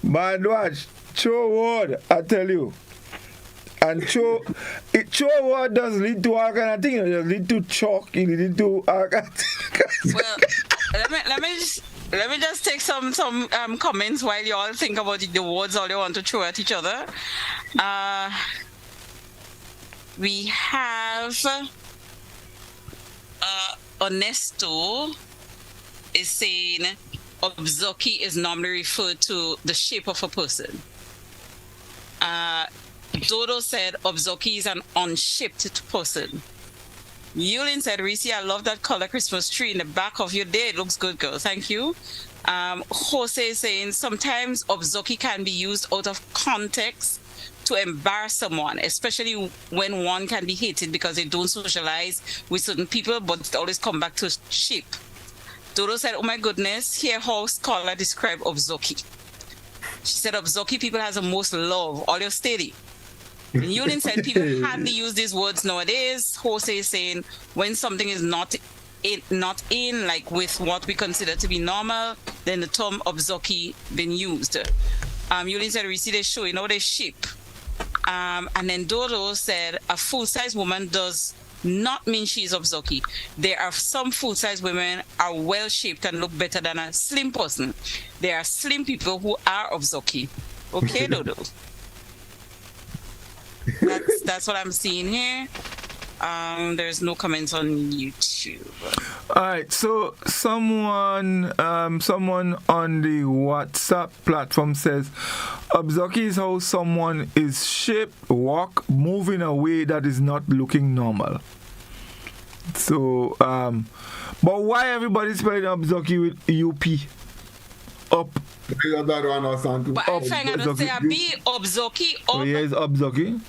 Man, watch. Show word, I tell you. And show word does lead to all kind of things. It lead to chalk, it lead to all kind of things. Well, let me just take some comments while you all think about the words all you want to throw at each other. We have Ernesto is saying Obzoki is normally referred to the shape of a person. Dodo said Obzoki is an unshaped person. Yulin said, Reece, I love that color Christmas tree in the back of your day. It looks good, girl. Thank you. Jose is saying sometimes Obzoki can be used out of context to embarrass someone, especially when one can be hated because they don't socialize with certain people, but it always come back to sheep. Dodo said, oh my goodness, here how scholar described Obzoki. She said Obzoki people has the most love. All your steady. And Yulin said people hardly use these words nowadays. Jose is saying when something is not in like with what we consider to be normal, then the term Obzoki been used. Yulin said, Reece, they show, they sheep. And then Dodo said a full-size woman does not mean she's Obzoki. There are some full-size women are well-shaped and look better than a slim person. There are slim people who are Obzoki. Okay, Dodo. That's what I'm seeing here. There's no comments on YouTube. All right, so someone on the WhatsApp platform says Obzoki is how someone is shaped, walk, move in a way that is not looking normal. So, but why everybody spelling Obzoki with UP? Up. But I find out say a B Obzoki. Oh, yeah, it's Obzoki.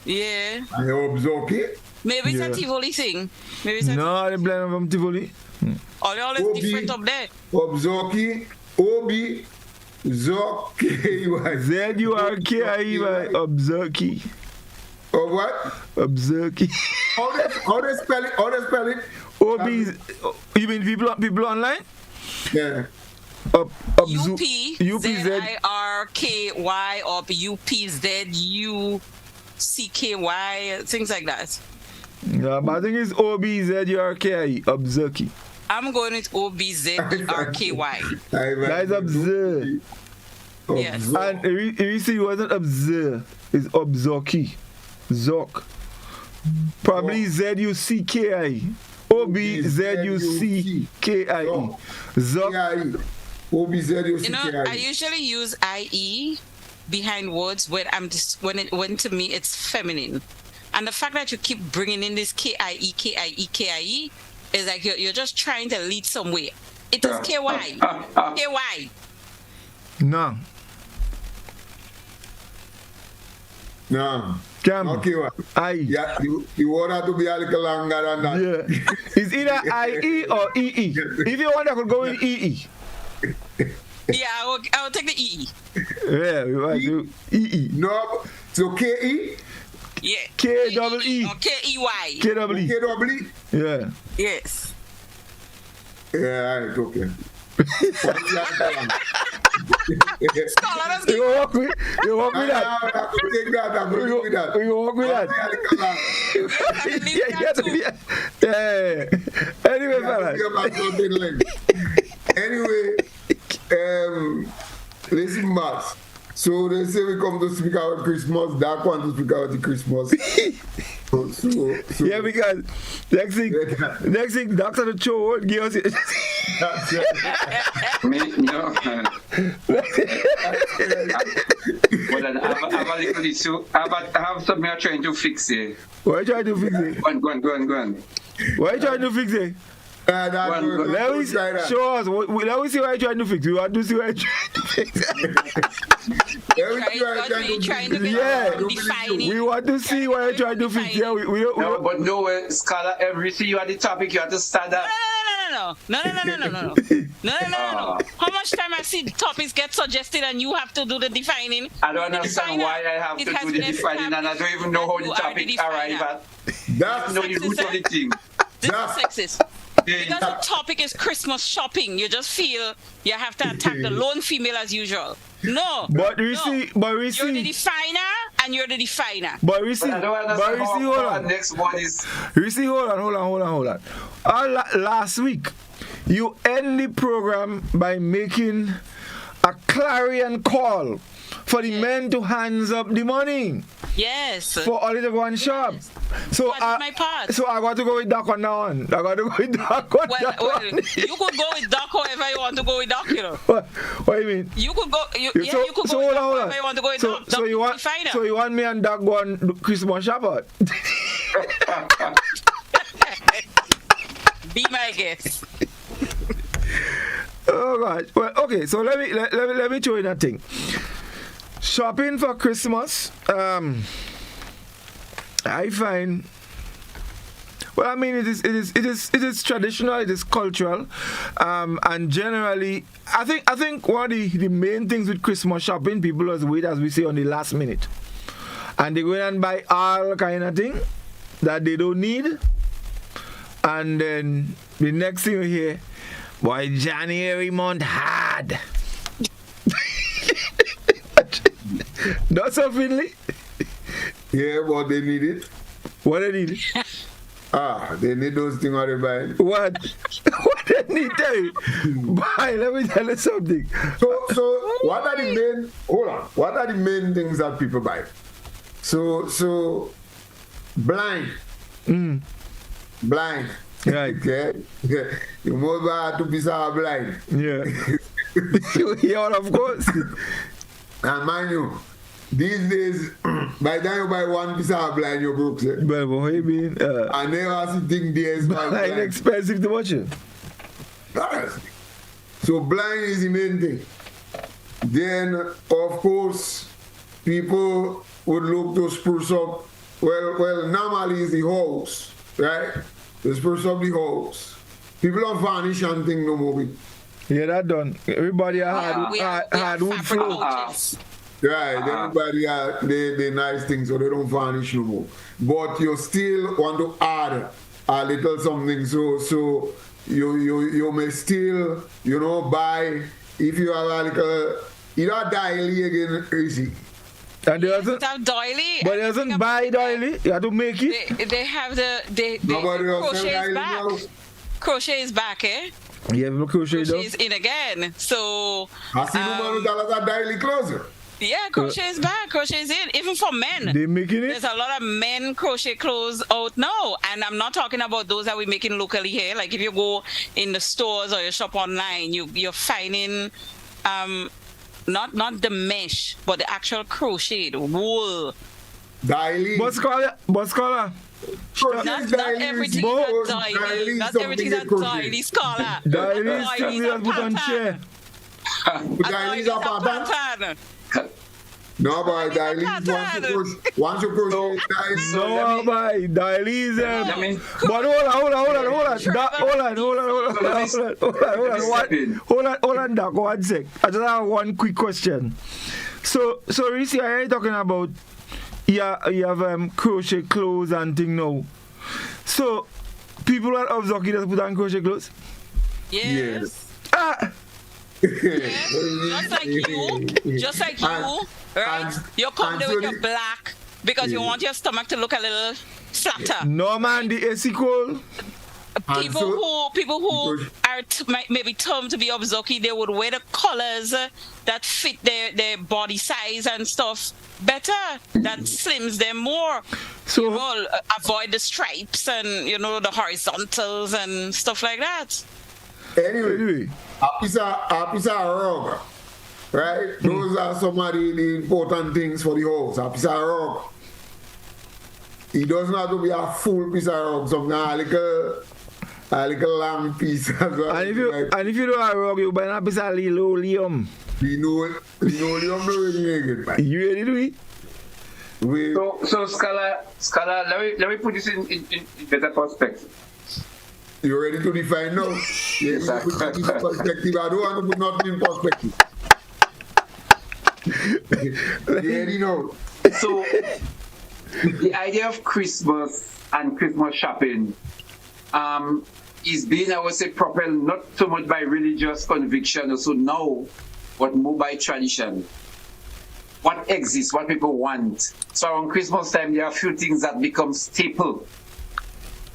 Yeah. Obzoki? Maybe it's a Tivoli thing. Maybe it's a No, they blend from Tivoli. all is different up there. Obzoki, Obi, Zoki. Z-U-R-K-I-E, Obzoki. Or what? Obzoki. How they spell it? Obi, you mean people online? Yeah. UPZIRKY or UPZUCKY, things like that. Yeah, but I think it's OBZURKI, Obzoki. I'm going with OBZRKY. That's observe. Yes. And Reece wasn't observe, it's Obzoki. Zok. Probably ZUCKI. OBZUCKIE. Zok. I usually use IE behind words when when to me it's feminine. And the fact that you keep bringing in this KIE is like you're just trying to lead somewhere. It is KY. KY. No. No. Okay, I. Yeah, you want to be a little longer than that. Yeah. It's either IE or EE. If you want, I could go with EE. Yeah, I will take the EE. Yeah, we want to EE. No, so KE? Yeah. KEE. Or KEY. KEE. KEE? Yeah. Yes. Yeah, right, okay. You walk with that. You walk with that. You walk with that. Yeah. Anyway, fellas. Listen, Max. So they say we come to speak about Christmas. That one to speak about the Christmas. So yeah, because next thing, Dr. The Cho won't give us it. No. Well, I have a little issue. I have something I'm trying to fix here. What are you trying to fix it? Go on. What are you trying to fix it? Let me show us. Let me see what you're trying to fix. We want to see what you're trying to fix. We want to see what you're trying to fix. Yeah, but no, Scholar, everything you at the topic, you have to stand up. No. How much time I see the topics get suggested and you have to do the defining? I don't understand why I have to do the defining and I don't even know how the topic arrive at. That's not the root of the thing. This is sexist. Because the topic is Christmas shopping, you just feel you have to attack the lone female as usual. No. But Reece, you're the definer and you're the definer. But Reece, hold on. Next one is Reece, hold on. Last week, you end the program by making a clarion call for the men to hands up the money. Yes. For all the one shop. So my part. So I got to go with Doc on now on. I got to go with Doc on well, you could go with Doc however you want to go with Doc, you know. What do you mean? You could go you could go with Doc however you want to go with Doc. So you want me and Doc go on Christmas shop out? Be my guest. Oh God. Well, okay, so let me show you that thing. Shopping for Christmas, I find. Well, I mean, it is traditional, it is cultural, and generally, I think one of the main things with Christmas shopping, people just wait, as we say, on the last minute, and they go and buy all kind of thing that they don't need, and then the next thing you hear, boy, January month hard. Not so Finley. Yeah, but they need it. What they need? They need those things on the buy. What they need? Tell you. Bye. Let me tell you something. So what are the main? Hold on. What are the main things that people buy? So blind. Blind. Right. Okay. You must buy 2 pieces of blind. Yeah. Yeah, of course. And mind you, these days, by the time you buy 1 piece of blind, you're broke. But what do you mean? I never see things there is blind expensive to watch it. So blind is the main thing. Then, of course, people would look to spruce up well, normally it's the house, right? The spirit of the house. People don't vanish and think no more. Yeah, that done. Everybody had wood flow. Right, everybody have the nice things, so they don't vanish no more. But you still want to add a little something, so you may still, buy, if you have a little, daily again, easy. And there Have doily, but it doesn't buy doily. You have to make it. They have the Nobody else crochet sell is daily back. now? Crochet is back, eh? Yeah, crochet Crochet is in again. So I see no man that daily closer. yeah, crochet is back. Crochet is in, even for men. They making it. There's a lot of men crochet clothes out now, and I'm not talking about those that we're making locally here. Like if you go in the stores or you shop online, you're finding not the mesh, but the actual crocheted wool. Daily. What's color? Not everything is daily. Not everything is daily scholar. Daily is something that put on chair. Daily is a pattern. No, boy, daily once you crochet, daily. No, boy, daily is but hold on, Doc, 1 sec. I just have one quick question. So Reece, are you talking about you have crochet clothes and thing now? So people that have Zoki just put on crochet clothes? Yes. Just like you, right? You come there with your black because you want your stomach to look a little flatter. No man, the AC cold. People who are maybe termed to be obzoki, they would wear the colors that fit their body size and stuff better. That slims them more. So avoid the stripes and the horizontals and stuff like that. Anyway, a piece of rug, right? Those are some of the important things for the house. A piece of rug. It doesn't have to be a full piece of rug. Something a little long piece as well. And if you don't have rug, you buy a piece of linoleum. Linoleum no really make it. You ready to eat? So Scholar, let me put this in better perspective. You ready to define now? Yes, I put this in perspective. I don't want to put nothing in perspective. You ready now? So the idea of Christmas and Christmas shopping is being, I would say, propelled not so much by religious conviction also now, but more by tradition. What exists, what people want. So around Christmas time, there are a few things that become staple.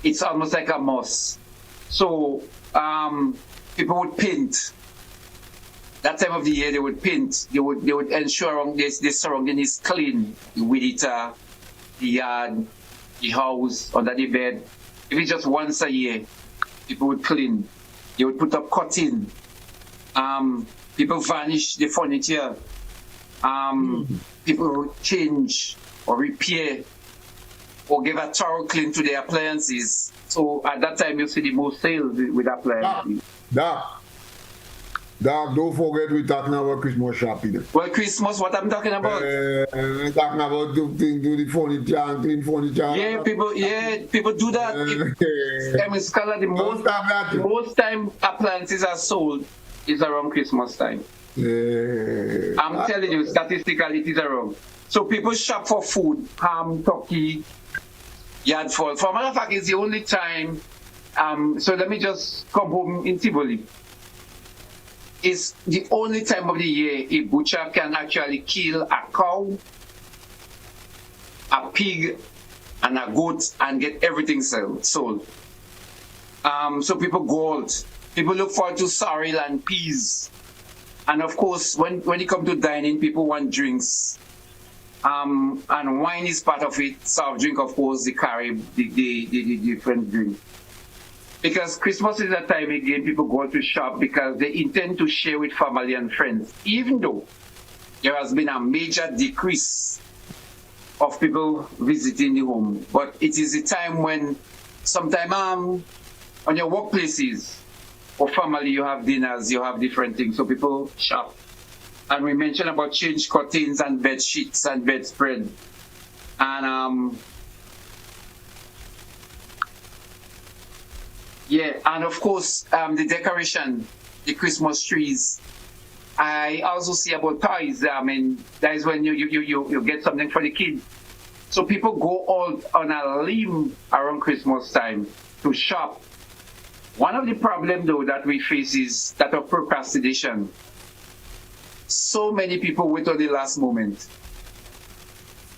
It's almost like a must. So people would paint. That time of the year, they would paint. They would ensure the surrounding is clean. The weed eater, the yard, the house, under the bed. If it's just once a year, people would clean. They would put up curtain. People varnish the furniture. People would change or repair or give a thorough clean to their appliances. So at that time, you see the most sales with appliances. Doc, don't forget we're talking about Christmas shopping. Well, Christmas, what I'm talking about? We're talking about do the furniture and clean furniture. Yeah, people do that. I mean, Scholar, the most time appliances are sold is around Christmas time. I'm telling you, statistically, it is around. So people shop for food, ham, turkey, yard fall. For a matter of fact, it's the only time. So let me just come home in Tivoli. It's the only time of the year a butcher can actually kill a cow, a pig, and a goat and get everything sold. So people go out. People look forward to sorrel and peas. And of course, when it comes to dining, people want drinks. And wine is part of it. Soft drink, of course, the curry, the different drink. Because Christmas is a time again, people go to shop because they intend to share with family and friends. Even though there has been a major decrease of people visiting the home. But it is a time when sometime on your workplaces or family, you have dinners, you have different things. So people shop. And we mentioned about change curtains and bed sheets and bedspread. And Yeah, and of course, the decoration, the Christmas trees. I also see about toys. I mean, that is when you get something for the kids. So people go out on a limb around Christmas time to shop. One of the problems, though, that we face is that of procrastination. So many people wait till the last moment.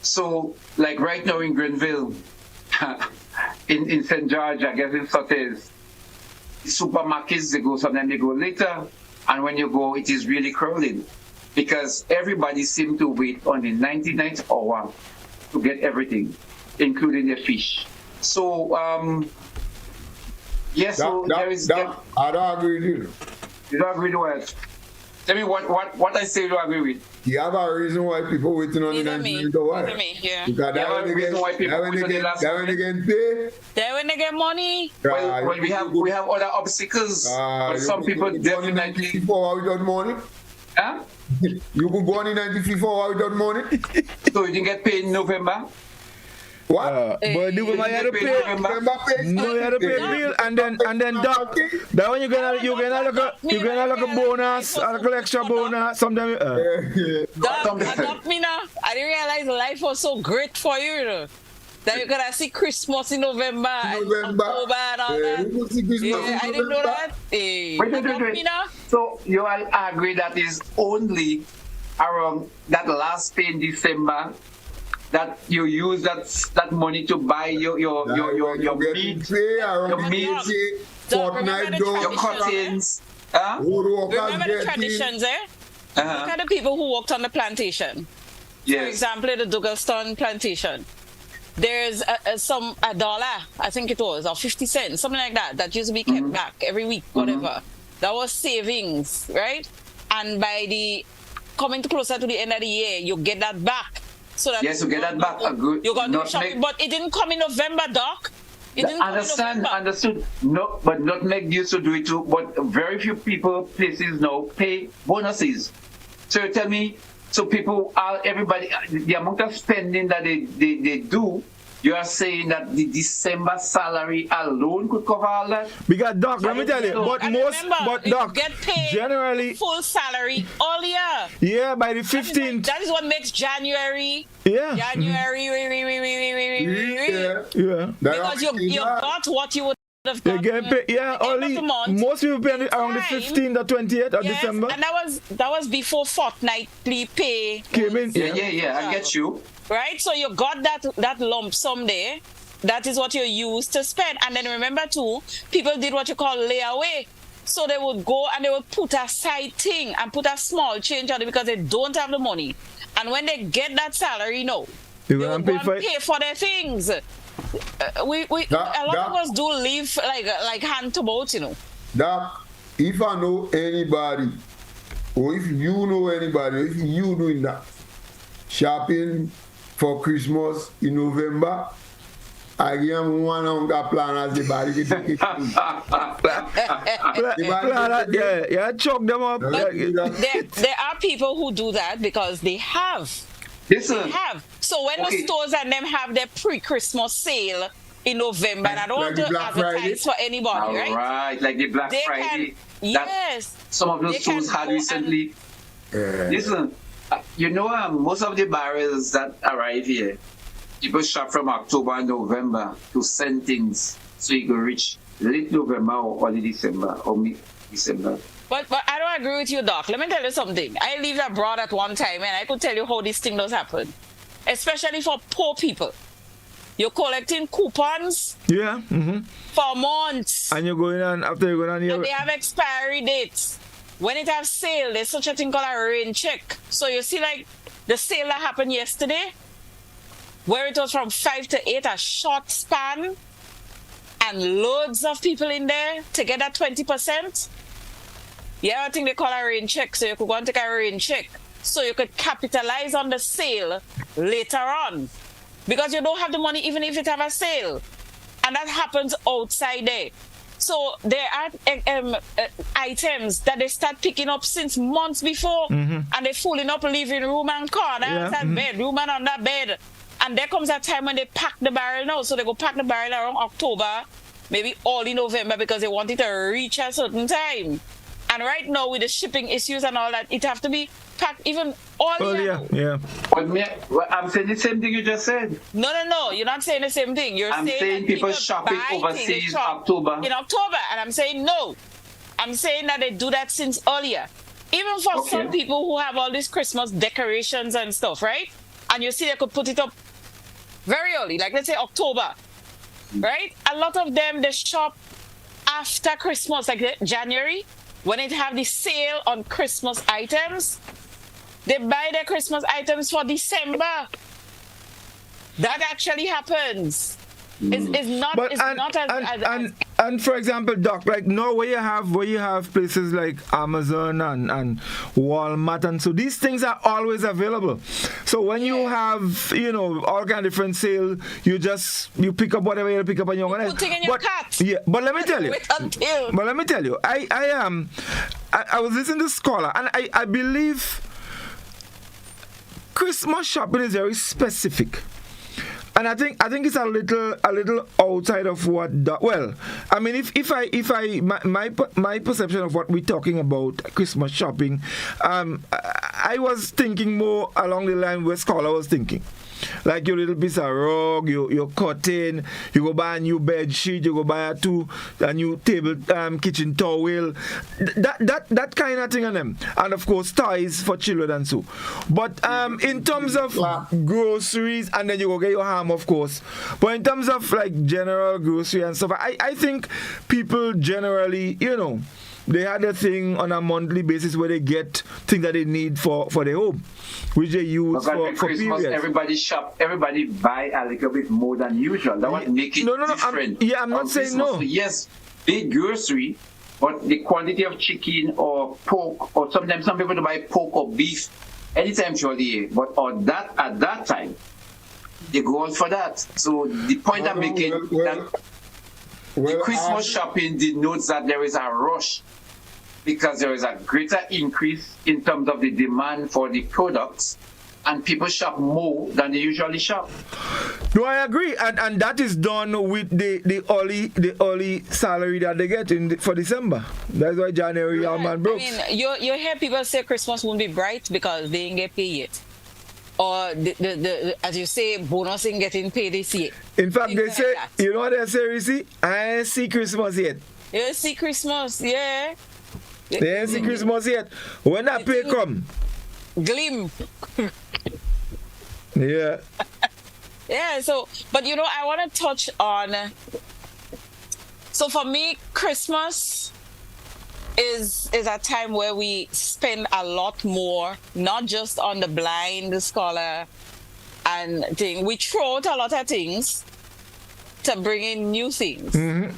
So, like right now in Grenville, in St. George, I guess in Sotheby's, the supermarkets, they go, sometimes they go later, and when you go, it is really crowded because everybody seems to wait on the 99th hour to get everything, including the fish. So, yes, so there is. I don't agree with you. You don't agree with what? Tell me what I say you don't agree with. You have a reason why people waiting on the 99th hour. Yeah. Because that when they get paid. That when they get money. Well, we have other obstacles. But some people definitely. 94 hours without money. Huh? You could go on in 94 hours without money. So you didn't get paid in November? What? But do we have to pay? No, you have to pay bill and then doc. That when you gonna look a bonus, a little extra bonus. Sometimes. Doc, me now. I didn't realize life was so great for you, you know. That you're gonna see Christmas in November and October and all that. I didn't know that. Wait. So you all agree that is only around that last pay in December that you use that money to buy your meat, fortnight, your curtains. Remember the traditions, eh? Look at the people who worked on the plantation. Yes. For example, the Douglaston plantation. There's a dollar, I think it was, or 50 cents, something like that, that used to be kept back every week, whatever. That was savings, right? And by the coming closer to the end of the year, you get that back. So that yes, you get that back. You're going to do shopping, but it didn't come in November, Doc. It didn't understood. No, but Nutmeg used to do it too. But very few places now pay bonuses. So you tell me, so people are everybody the amount of spending that they do. You are saying that the December salary alone could cover all that? Because Doc, let me tell you, but Doc, get paid generally full salary all year. Yeah, by the 15th. That is what makes January. Yeah. January. Yeah. Because you got what you would have got. They get paid. Yeah, only most people pay around the 15th or 28th of December. And that was before fortnightly pay came in. Yeah. I get you. Right, so you got that lump sum there. That is what you used to spend. And then remember too, people did what you call layaway. So they would go and they would put aside thing and put a small change on it because they don't have the money. And when they get that salary, they will pay for their things. A lot of us do live like hand to mouth, you know. Doc, if I know anybody, or if you know anybody, if you doing that shopping for Christmas in November, I give them one on that plan as the body choke them up. There are people who do that because they have. Listen. They have. So when the stores and them have their pre-Christmas sale in November, and I don't want to advertise for anybody, right? Right, like the Black Friday. Yes. Some of those stores had recently. Listen. You know, most of the barrels that arrive here, people shop from October and November to send things so you can reach late November or early December or mid-December. But I don't agree with you, Doc. Let me tell you something. I lived abroad at one time and I could tell you how this thing does happen. Especially for poor people. You're collecting coupons for months. And you're going on after you're going on and they have expiry dates. When it has sale, there's such a thing called a rain check. So you see like the sale that happened yesterday, where it was from 5 to 8, a short span, and loads of people in there to get that 20%. Yeah, I think they call a rain check. So you could go and take a rain check. So you could capitalize on the sale later on. Because you don't have the money even if it have a sale. And that happens outside there. So there are items that they start picking up since months before, and they're fooling up living room and corners and bedroom and under bed. And there comes a time when they pack the barrel now. So they go pack the barrel around October, maybe early November because they want it to reach a certain time. And right now with the shipping issues and all that, it have to be packed even earlier. Yeah. But I'm saying the same thing you just said. No. You're not saying the same thing. I'm saying that people shopping buy overseas things October. in October, and I'm saying no. I'm saying that they do that since earlier. Even for some people who have all these Christmas decorations and stuff, right? And you see they could put it up very early, like let's say October, right? A lot of them, they shop after Christmas, like January, when it have the sale on Christmas items. They buy their Christmas items for December. That actually happens. And for example, Doc, like now where you have places like Amazon and Walmart, and so these things are always available. So when you have, all kind of different sales, you pick up whatever you pick up and you're gonna put it in your cart. Yeah, but let me tell you. But let me tell you, I was listening to Scholar, and I believe Christmas shopping is very specific. And I think it's a little outside of what I mean, my perception of what we're talking about Christmas shopping, I was thinking more along the line where Scholar was thinking. Like your little piece of rug, your curtain, you go buy a new bed sheet, you go buy a new table, kitchen towel, that kind of thing on them, and of course toys for children and so. But in terms of groceries, and then you go get your ham, of course. But in terms of like general grocery and stuff, I think people generally, they had a thing on a monthly basis where they get things that they need for their home, which they use for Christmas, periods. Everybody buy a little bit more than usual. That would make it different. I'm not saying Christmas. no. So yes, big grocery, but the quantity of chicken or pork, or sometimes some people buy pork or beef anytime throughout the year. But at that time, they go out for that. So the point I'm making that the Christmas shopping denotes that there is a rush, because there is a greater increase in terms of the demand for the products, and people shop more than they usually shop. No, I agree, and that is done with the early salary that they get for December. That's why January all man broke. I mean, you hear people say Christmas won't be bright because they didn't get paid yet, or the as you say, bonus ain't getting paid this year. In fact, they say, you know what they say, Reece? I ain't see Christmas yet. You see Christmas, yeah. They ain't see Christmas yet. When that pay come? Glim. Yeah. Yeah, so, but I want to touch on, so for me, Christmas is a time where we spend a lot more, not just on the blind, the scholar, and thing. We throw out a lot of things to bring in new things. Mm-hmm.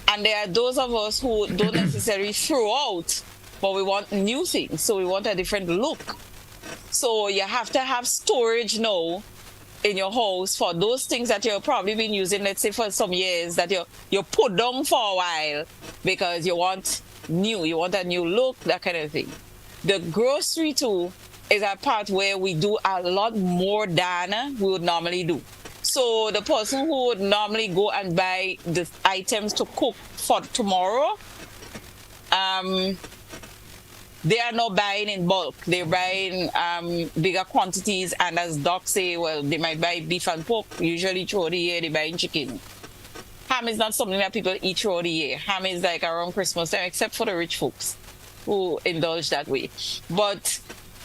And there are those of us who don't necessarily throw out, but we want new things. So we want a different look. So you have to have storage now in your house for those things that you've probably been using, let's say for some years, that you put down for a while because you want a new look, that kind of thing. The grocery too is a part where we do a lot more than we would normally do. So the person who would normally go and buy the items to cook for tomorrow, they are not buying in bulk. They're buying bigger quantities, and as Doc say, well, they might buy beef and pork. Usually throughout the year, they buying chicken. Ham is not something that people eat throughout the year. Ham is like around Christmas time, except for the rich folks who indulge that way. But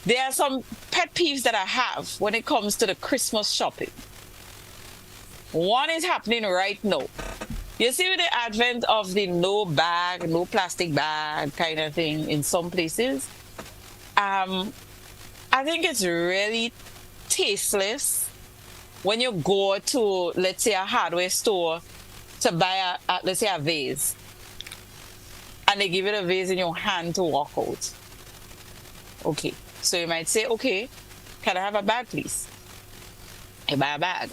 there are some pet peeves that I have when it comes to the Christmas shopping. One is happening right now. You see, with the advent of the no plastic bag kind of thing in some places, I think it's really tasteless when you go to, let's say, a hardware store to buy let's say a vase, and they give you a vase in your hand to walk out. Okay, so you might say, okay, can I have a bag, please? You buy a bag.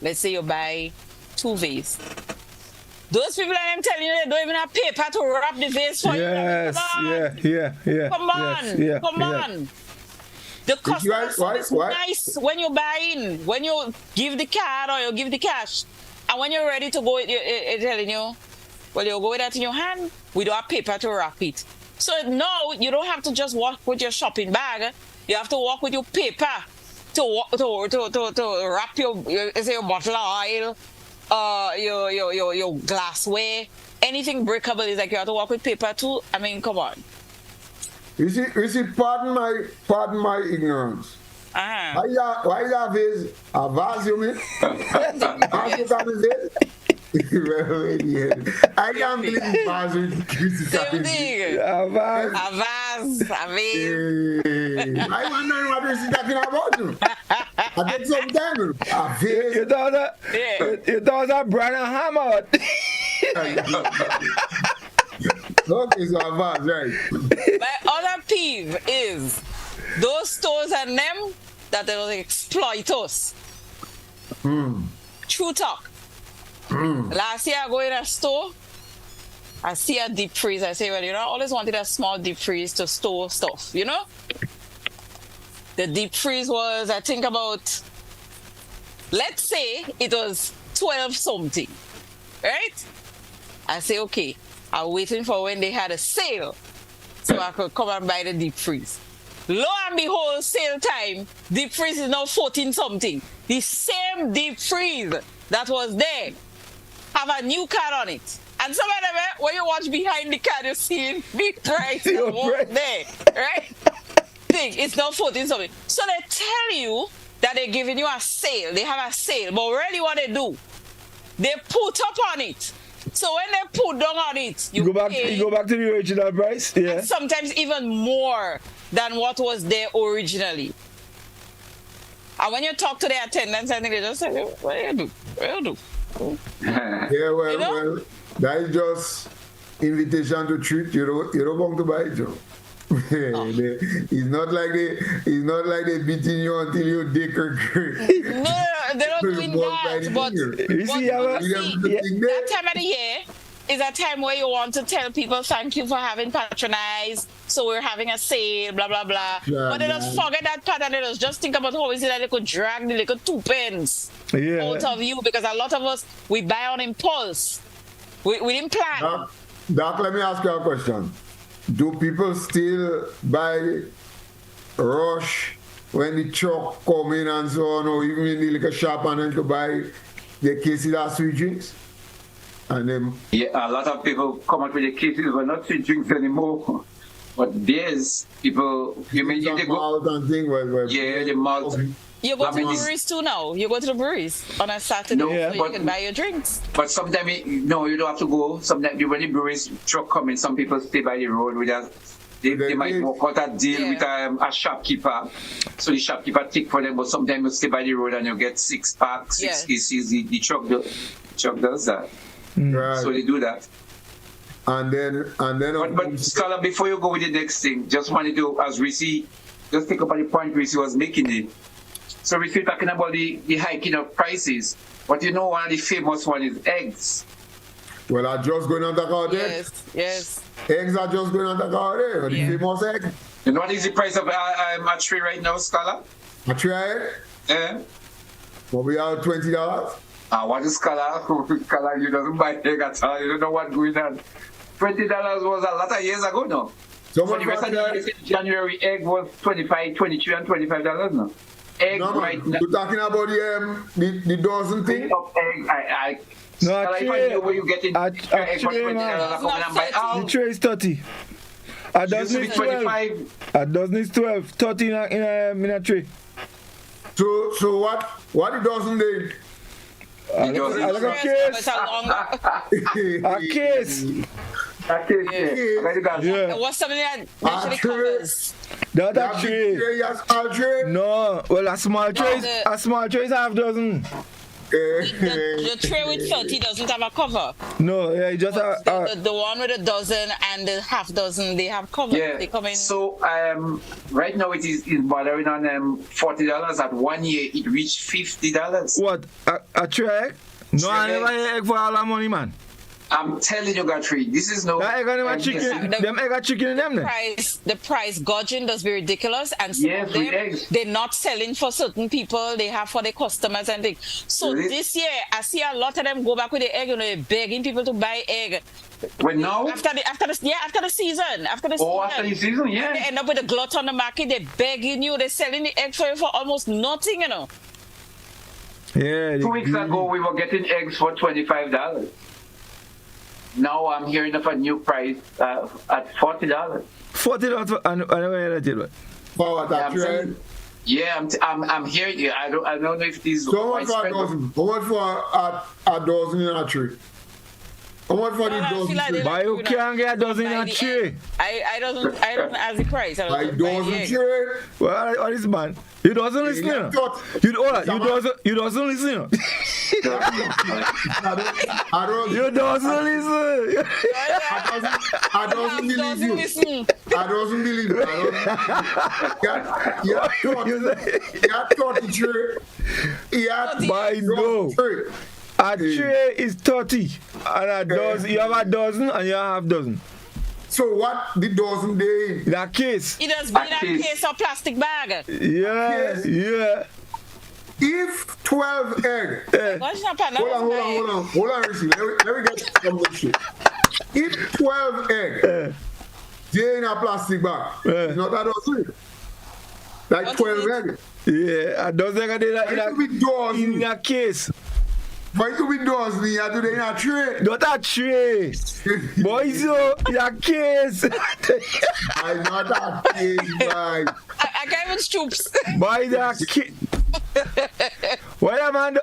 Let's say you buy 2 vases. Those people I'm telling you, they don't even have paper to wrap the vase for you. Yes, yeah. Come on. The customer service is nice when you buy in, when you give the card or you give the cash, And when you're ready to go, it's telling you, well, you go with that in your hand. We don't have paper to wrap it. So now you don't have to just walk with your shopping bag. You have to walk with your paper to wrap your bottle of oil, your glassware, anything breakable is like you have to walk with paper too. I mean, come on. You see, pardon my ignorance. Uh-huh. Why you have is a vase, you mean? Vase you can say? I can't believe vase with Chrissy. Same thing. A vase. I mean. I wonder what Chrissy talking about. I take some time. A vase. You thought that Brian Hammer. Okay, so a vase, right? My other peeve is those stores and them that they don't exploit us. True talk. Last year I go in a store, I see a deep freeze. I say, well, I always wanted a small deep freeze to store stuff, The deep freeze was, I think about, let's say it was 12 something, right? I say, okay, I'm waiting for when they had a sale so I could come and buy the deep freeze. Lo and behold, sale time, deep freeze is now 14 something. The same deep freeze that was there have a new card on it. And some of them, when you watch behind the card, you see the price there, right? Think it's not 14 something. So they tell you that they're giving you a sale. They have a sale. But really what they do, they put up on it. So when they put down on it, you go back to the original price. Yeah. And sometimes even more than what was there originally. And when you talk to the attendants, I think they just say, what do you do? What do you do? Yeah, well, that is just invitation to treat. You don't want to buy it, Joe. It's not like they beating you until you dick or No, they're not doing that. But that time of the year is a time where you want to tell people thank you for having patronized. So we're having a sale, blah blah blah. But they just forget that part and they just think about how is it that they could drag the little 2 pence out of you, because a lot of us we buy on impulse. We didn't plan. Doc, let me ask you a question. Do people still buy rush when the truck come in and so on, or even in the liquor shop and then to buy the cases of sweet drinks? And then a lot of people come out with the cases, but not sweet drinks anymore. But beers, people, you mean if they go malt and thing, the malt. You go to the breweries too now. You go to the breweries on a Saturday, so you can buy your drinks. But sometimes, you don't have to go. Sometimes when the breweries truck come in, some people stay by the road with us. They might work out a deal with a shopkeeper. So the shopkeeper take for them, but sometimes you stay by the road and you get 6 packs, 6 cases. The truck does that. Right. So they do that. And then. But Scholar, before you go with the next thing, just wanted to, as Reece, just think about the point Reece was making it. So if you're talking about the hiking of prices, but one of the famous one is eggs. Well, I'm just going to talk about eggs. Yes. Eggs are just going to talk about eggs. The famous egg. You know what is the price of a tray right now, Scholar? A tray? Yeah. Well, we are $20. What is Scholar? Scholar, you don't buy egg at all. You don't know what's going on. $20 was a lot of years ago now. So the rest of the January egg was $25, $23, and $25 now. Egg right now. You're talking about the dozen thing? Of egg, no, if I know where you get it, egg for $20, the tray is 30. A dozen is 12. A dozen is 12. 30 in a tray. So what the dozen then? A case. A case. What's something that actually covers? That tray. No, well, a small tray is half dozen. The tray with 30 doesn't have a cover. No, just the one with a dozen and the half dozen, they have cover. Yeah. They come in. So right now it is bordering on $40. At 1 year it reached $50. What? A tray? No, I never egg for all that money, man. I'm telling you, Godfrey, this is no. That egg and them chicken. Them egg are chicken in them then. The price gouging does be ridiculous, and some of them, they're not selling for certain people. They have for their customers and things. So this year, I see a lot of them go back with the egg. You know, they're begging people to buy egg. When now? After the season. After the season, yeah. And they end up with a glut on the market. They're begging you. They're selling the egg for you for almost nothing, you know. Yeah. 2 weeks ago, we were getting eggs for $25. Now I'm hearing of a new price at $40. $40 and where that is. For what, that trade? Yeah, I'm hearing you. I don't know if these. So much for a dozen. How much for a dozen in a tree? How much for the dozen? But you can't get a dozen in a tree. I don't ask the price. Like dozen tree? Well, what is man? You doesn't listen. You doesn't listen. I don't You doesn't listen. I don't believe you. I don't believe you. You have 30 tree. By no. A tray is 30, and a dozen. You have a dozen, and you have half dozen. So what the dozen they in? That case. It does be in a case or plastic bag. Yeah, yeah. If 12 egg. Hold on, Reece. Let me get some good shit. If 12 egg, they in a plastic bag. It's not a dozen. Like 12 egg. Yeah, a dozen egg in a case. But it will be dozen, you have to do in a tray. Not a tray. Boys, your case. I'm not a case, boy. I can't even stoops. Boy, that case. What a man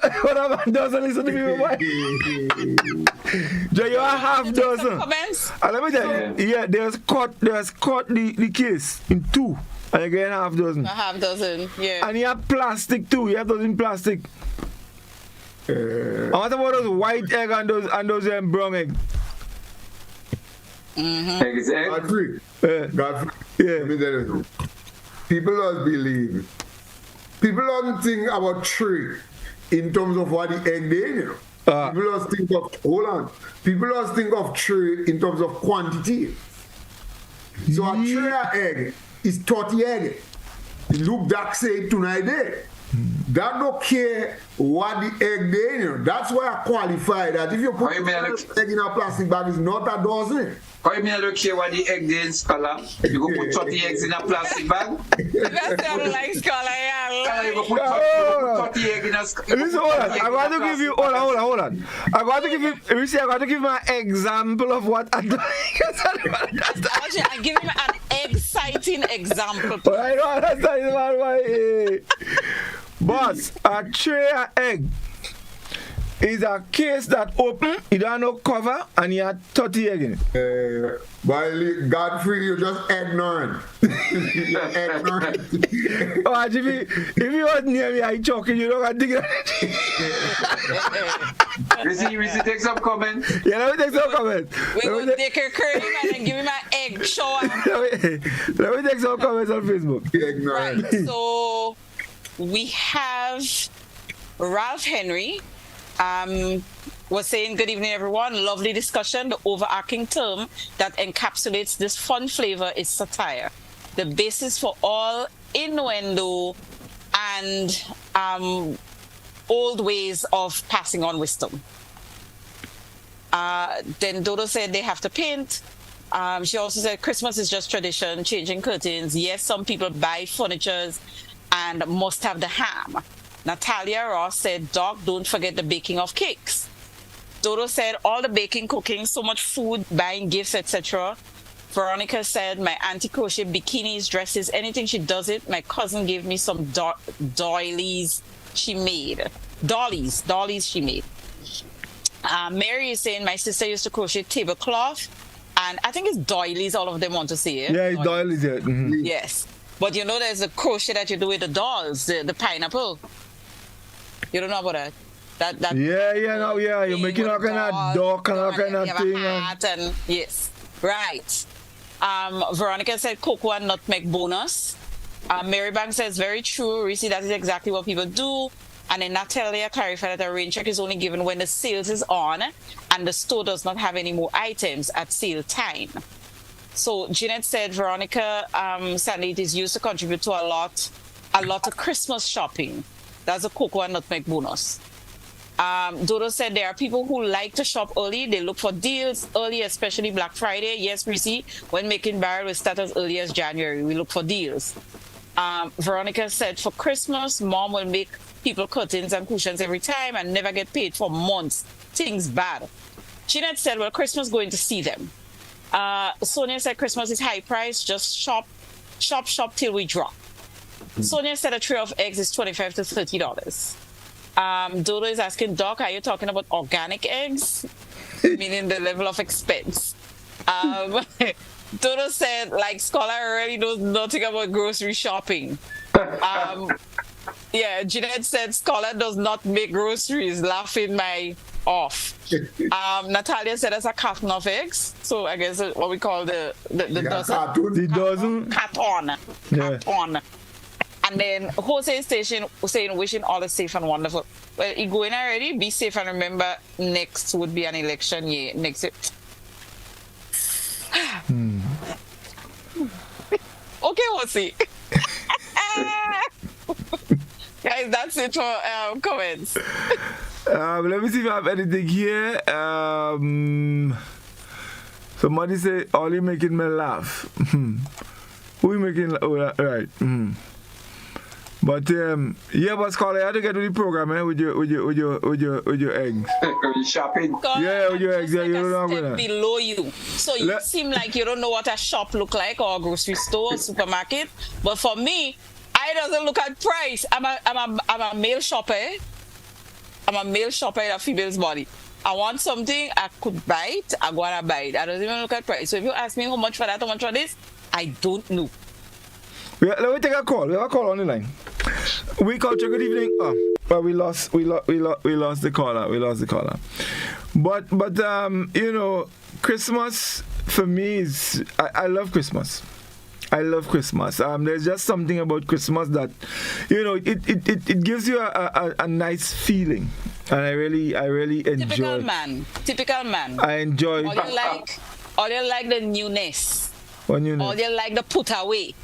doesn't listen to me, boy. You are half dozen. And let me tell you, there's cut the case in two. And you get half dozen. A half dozen, yeah. And you have plastic too. You have those in plastic. And what about those white egg and those brown egg? Eggs, egg. Godfrey. Godfrey. Yeah. Let me tell you. People don't believe. People don't think about tree in terms of what the egg they know. People just think of, hold on. People just think of tree in terms of quantity. So a tray of egg is 30 egg. Look, that say tonight there. That don't care what the egg they know. That's why I qualify that if you put egg in a plastic bag, it's not a dozen. How you mean I don't care what the egg they in scholar? You go put 30 eggs in a plastic bag? That's not like scholar, yeah. You go put 30 eggs in a scholar. Listen, hold on. I got to give you, hold on. I got to give you, Reece, I got to give my example of what I do. I give him an exciting example. I don't understand why. Boss, a tray of egg is a case that open, it don't have no cover, and you have 30 egg in it. By Godfrey, you're just ignorant. You're ignorant. Oh, if you was near me, I choking, you don't have to dig it. Reece, take some comments. Yeah, let me take some comments. We're going to take her curry man and give him an egg shower. Let me take some comments on Facebook. Ignorant. Right, so we have Ralph Henry. Was saying, good evening, everyone. Lovely discussion. The overarching term that encapsulates this fun flavor is satire. The basis for all innuendo and old ways of passing on wisdom. Then Dodo said they have to paint. She also said Christmas is just tradition, changing curtains. Yes, some people buy furnitures and must have the ham. Natalia Ross said, Doc, don't forget the baking of cakes. Dodo said, all the baking, cooking, so much food, buying gifts, etc. Veronica said, my auntie crochet bikinis, dresses, anything she does it. My cousin gave me some doilies she made. Dollies she made. Mary is saying, my sister used to crochet tablecloth. And I think it's doilies, all of them want to say it. Yeah, it's doilies, yeah. Mm-hmm. Yes. But you know there's a crochet that you do with the dolls, the pineapple. You don't know about that? You're making all kind of duck and all kind of thing. Yes, right. Veronica said cocoa and nutmeg bonus. Marybank says, very true. Reece, that is exactly what people do. And then Natalia clarified that a rain check is only given when the sales is on and the store does not have any more items at sale time. So Jeanette said, Veronica, sadly, it is used to contribute to a lot of Christmas shopping. That's a cocoa and nutmeg bonus. Dodo said there are people who like to shop early. They look for deals early, especially Black Friday. Yes, Reece, when making barrel, we start as early as January. We look for deals. Veronica said for Christmas, mom will make people curtains and cushions every time and never get paid for months. Things bad. Jeanette said, well, Christmas going to see them. Sonia said Christmas is high price. Just shop till we drop. Sonia said a tray of eggs is $25 to $30. Dodo is asking, Doc, are you talking about organic eggs? Meaning the level of expense. Dodo said, like, Scholar really knows nothing about grocery shopping. Yeah, Jeanette said, Scholar does not make groceries, laughing my off. Natalia said that's a carton of eggs. So I guess what we call the dozen. Carton. Yeah. Carton. And then Jose Station saying, wishing all is safe and wonderful. Well, you going already? Be safe and remember, next would be an election year. Next year. Okay, Jose. Guys, that's it for comments. Let me see if I have anything here. Somebody say, Ollie making me laugh. Who you making laugh? Oh, right. But yeah, but Scholar, you have to get to the program, with your eggs. Shopping. Yeah, with your eggs. Yeah, you don't know step below you, so you seem like you don't know what a shop look like or a grocery store, or supermarket. But for me, I doesn't look at price. I'm a male shopper. I'm a male shopper in a female's body. I want something, I could buy it, I go and buy it. I don't even look at price. So if you ask me how much for that, how much for this, I don't know. Let me take a call. We have a call on the line. We Culture, good evening. Oh, but we lost the caller. But Christmas for me is I love Christmas. I love Christmas. There's just something about Christmas that, it gives you a nice feeling, and I really enjoy. Typical man. I enjoy. All you like the newness. What newness? All you like the put away.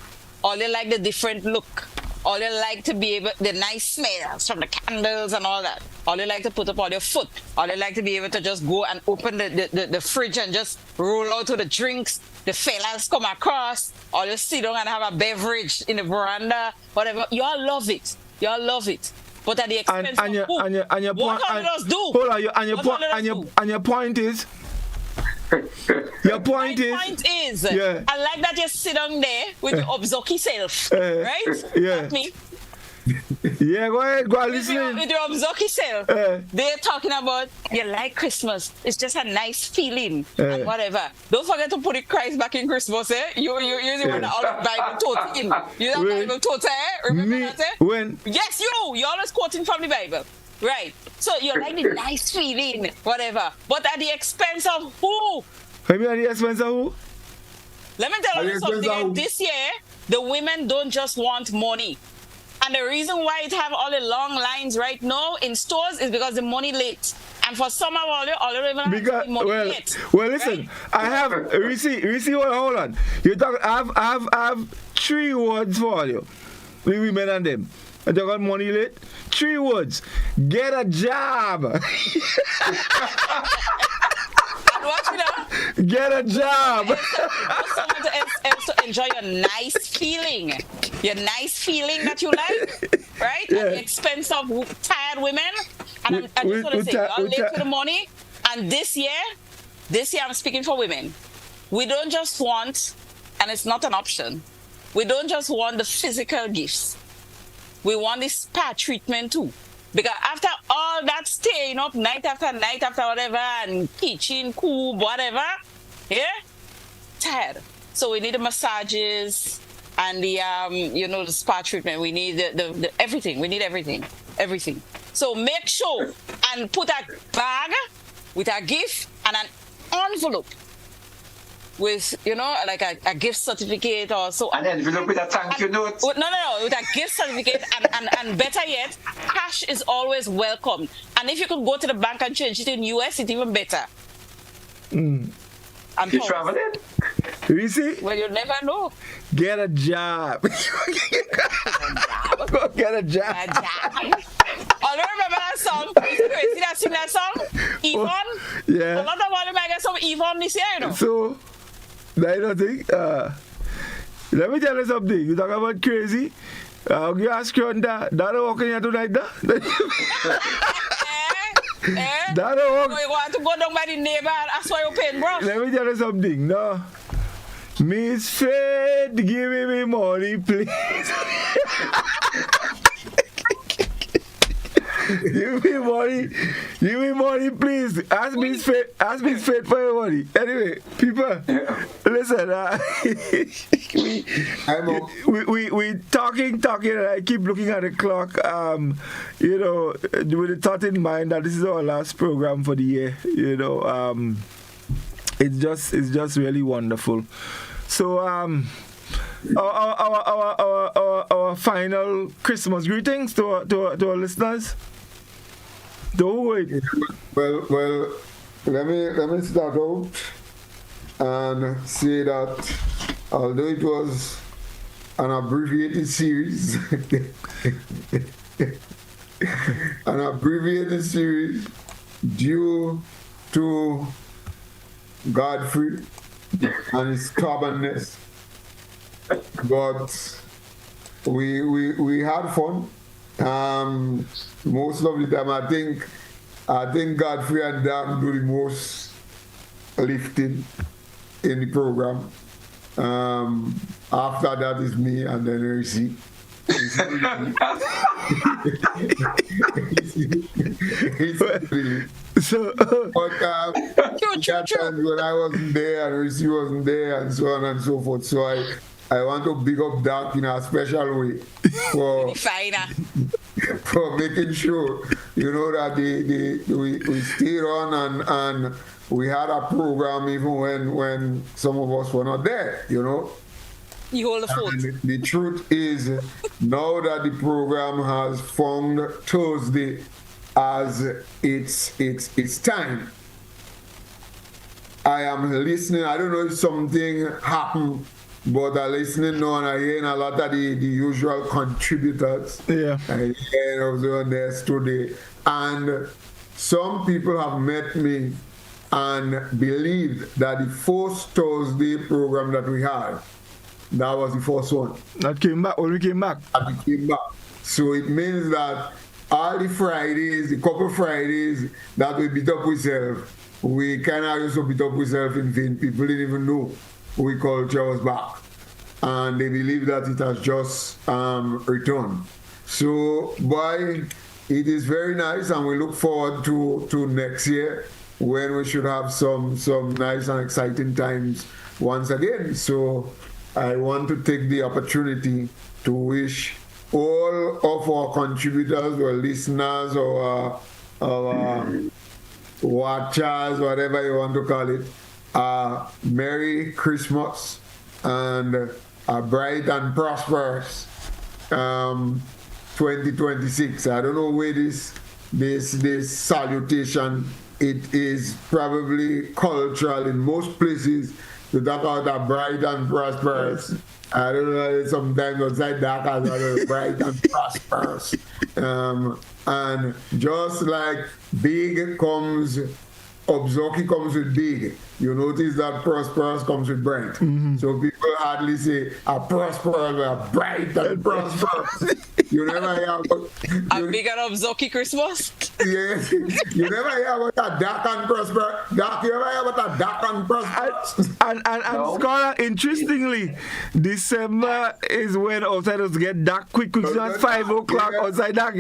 All you like the different look. All you like to be able, the nice smells from the candles and all that. All you like to put up on your foot. All you like to be able to just go and open the fridge and just roll out to the drinks. The fellas come across. All you sit down and have a beverage in the veranda, whatever. You all love it. But at the expense of who? What all of us do? Hold on, and your point is? Your point is, yeah. I like that you sit down there with your obzoki self, right? Yeah. That's me. Yeah, go ahead, listen. With your obzoki self, they're talking about you like Christmas. It's just a nice feeling and whatever. Don't forget to put the Christ back in Christmas, eh? You using one all the Bible taught in. You have Bible taught, eh? Remember that, eh? When? Yes, you're always quoting from the Bible. Right. So you like the nice feeling, whatever. But at the expense of who? Maybe at the expense of who? Let me tell you something. This year, the women don't just want money. And the reason why it have all the long lines right now in stores is because the money late. And for some of all you don't even have money late. Well, listen, right? I have Reece, hold on. You talk. I have 3 words for you. We women and them. I talk about money late. 3 words. Get a job. Get a job. Also to enjoy your nice feeling. Your nice feeling that you like, right? Yeah. At the expense of tired women. And I just want to say, you're late to the money. And this year I'm speaking for women. We don't just want, and it's not an option, we don't just want the physical gifts. We want this spa treatment too. Because after all that staying up night after whatever and teaching, cool, whatever, yeah, tired. So we need the massages and the the spa treatment. We need the everything. We need everything. So make sure and put a bag with a gift and an envelope with, like a gift certificate or so. An envelope with a thank you note. No, with a gift certificate and better yet, cash is always welcome. And if you could go to the bank and change it in US, it's even better. You traveling? You see? Well, you never know. Get a job. Go get a job. I don't remember that song. Crazy that sing that song? Yvonne? Yeah. A lot of money might get some Yvonne this year, So, I don't think, let me tell you something. You talk about crazy. You ask you on that walking here tonight, that don't walk. So you want to go down by the neighbor and ask for your paintbrush? Let me tell you something. No. Miss Fred, give me money, please. Give me money, please. Ask Miss Fred for your money. Anyway, people, listen. We talking, and I keep looking at the clock. With the thought in mind that this is our last program for the year. It's just really wonderful. So our final Christmas greetings to our listeners. Don't wait. Well, let me start out and say that although it was an abbreviated series, due to Godfrey and his stubbornness, but we had fun. Most of the time, I think Godfrey and Dan do the most lifting in the program. After that is me and then Reece. When I wasn't there and Reece wasn't there and so on and so forth, so I want to big up Doc in a special way for making sure that we stayed on and we had a program even when some of us were not there. You hold the fort. The truth is, now that the program has found Thursday as its time, I am listening. I don't know if something happened, but I'm listening now and I'm hearing a lot of the usual contributors. Yeah. I was on there today. And some people have met me and believed that the first Thursday program that we had, that was the first one. That came back, when we came back. So it means that all the Fridays, the couple Fridays that we beat up ourselves, we kind of also beat up ourselves in vain. People didn't even know We Culture was back. And they believe that it has just returned. So, boy, it is very nice, and we look forward to next year when we should have some nice and exciting times once again. So I want to take the opportunity to wish all of our contributors or listeners or watchers, whatever you want to call it, a Merry Christmas and a bright and prosperous 2026. I don't know where this salutation, it is probably cultural in most places to talk about a bright and prosperous. I don't know, sometimes outside dark as well, bright and prosperous. And just like big comes, Obzoki comes with big. You notice that prosperous comes with bright. Mm-hmm. So people hardly say a prosperous, a bright and prosperous. You never hear about a big and Obzoki Christmas. Yes. You never hear about a dark and prosperous. You never hear about a dark and prosperous. And no. Scholar, interestingly, December is when outsiders get dark quick. It's not 5 o'clock outside dark.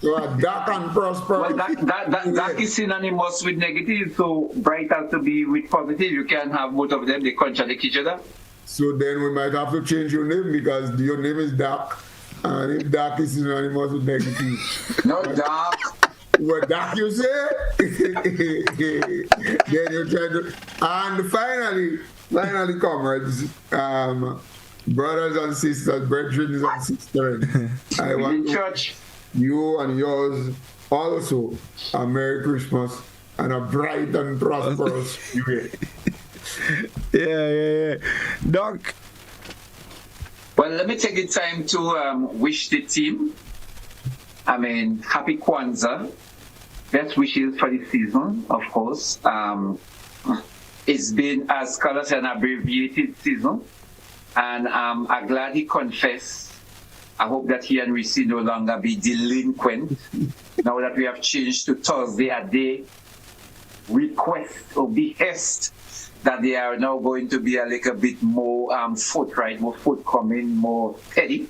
So a dark and prosperous. Well, that is synonymous with negative, so bright has to be with positive. You can't have both of them, they contradict each other. So then we might have to change your name because your name is dark. And if dark is synonymous with negative. No, dark. What dark you say? Then you try to. And finally, finally, comrades, brothers and sisters, brethren and sisters, I want church. You and yours also a Merry Christmas and a bright and prosperous New Year. Yeah. Doc. Well, let me take the time to wish the team, happy Kwanzaa. Best wishes for the season, of course. It's been, as Carlos said, an abbreviated season. And I'm glad he confessed. I hope that he and Reece no longer be delinquent. Now that we have changed to Thursday a day, request or behest that they are now going to be a little bit more more forthcoming, more petty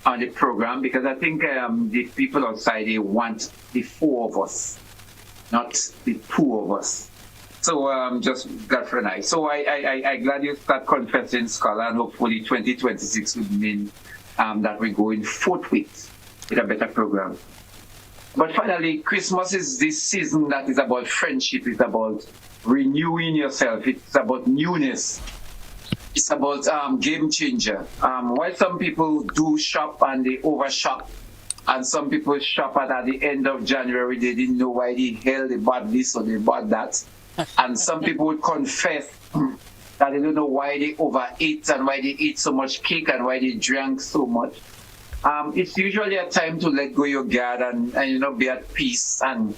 on the program, because I think the people outside, they want the four of us, not the two of us. So just Godfrey and I. So I glad you start confessing, Scholar, and hopefully 2026 would mean that we go in forthwith with a better program. But finally, Christmas is this season that is about friendship, it's about renewing yourself, it's about newness, it's about game changer. While some people do shop and they overshop, and some people shop at the end of January, they didn't know why the hell they bought this or they bought that. And some people would confess that they don't know why they overate and why they ate so much cake and why they drank so much. It's usually a time to let go your guard and be at peace and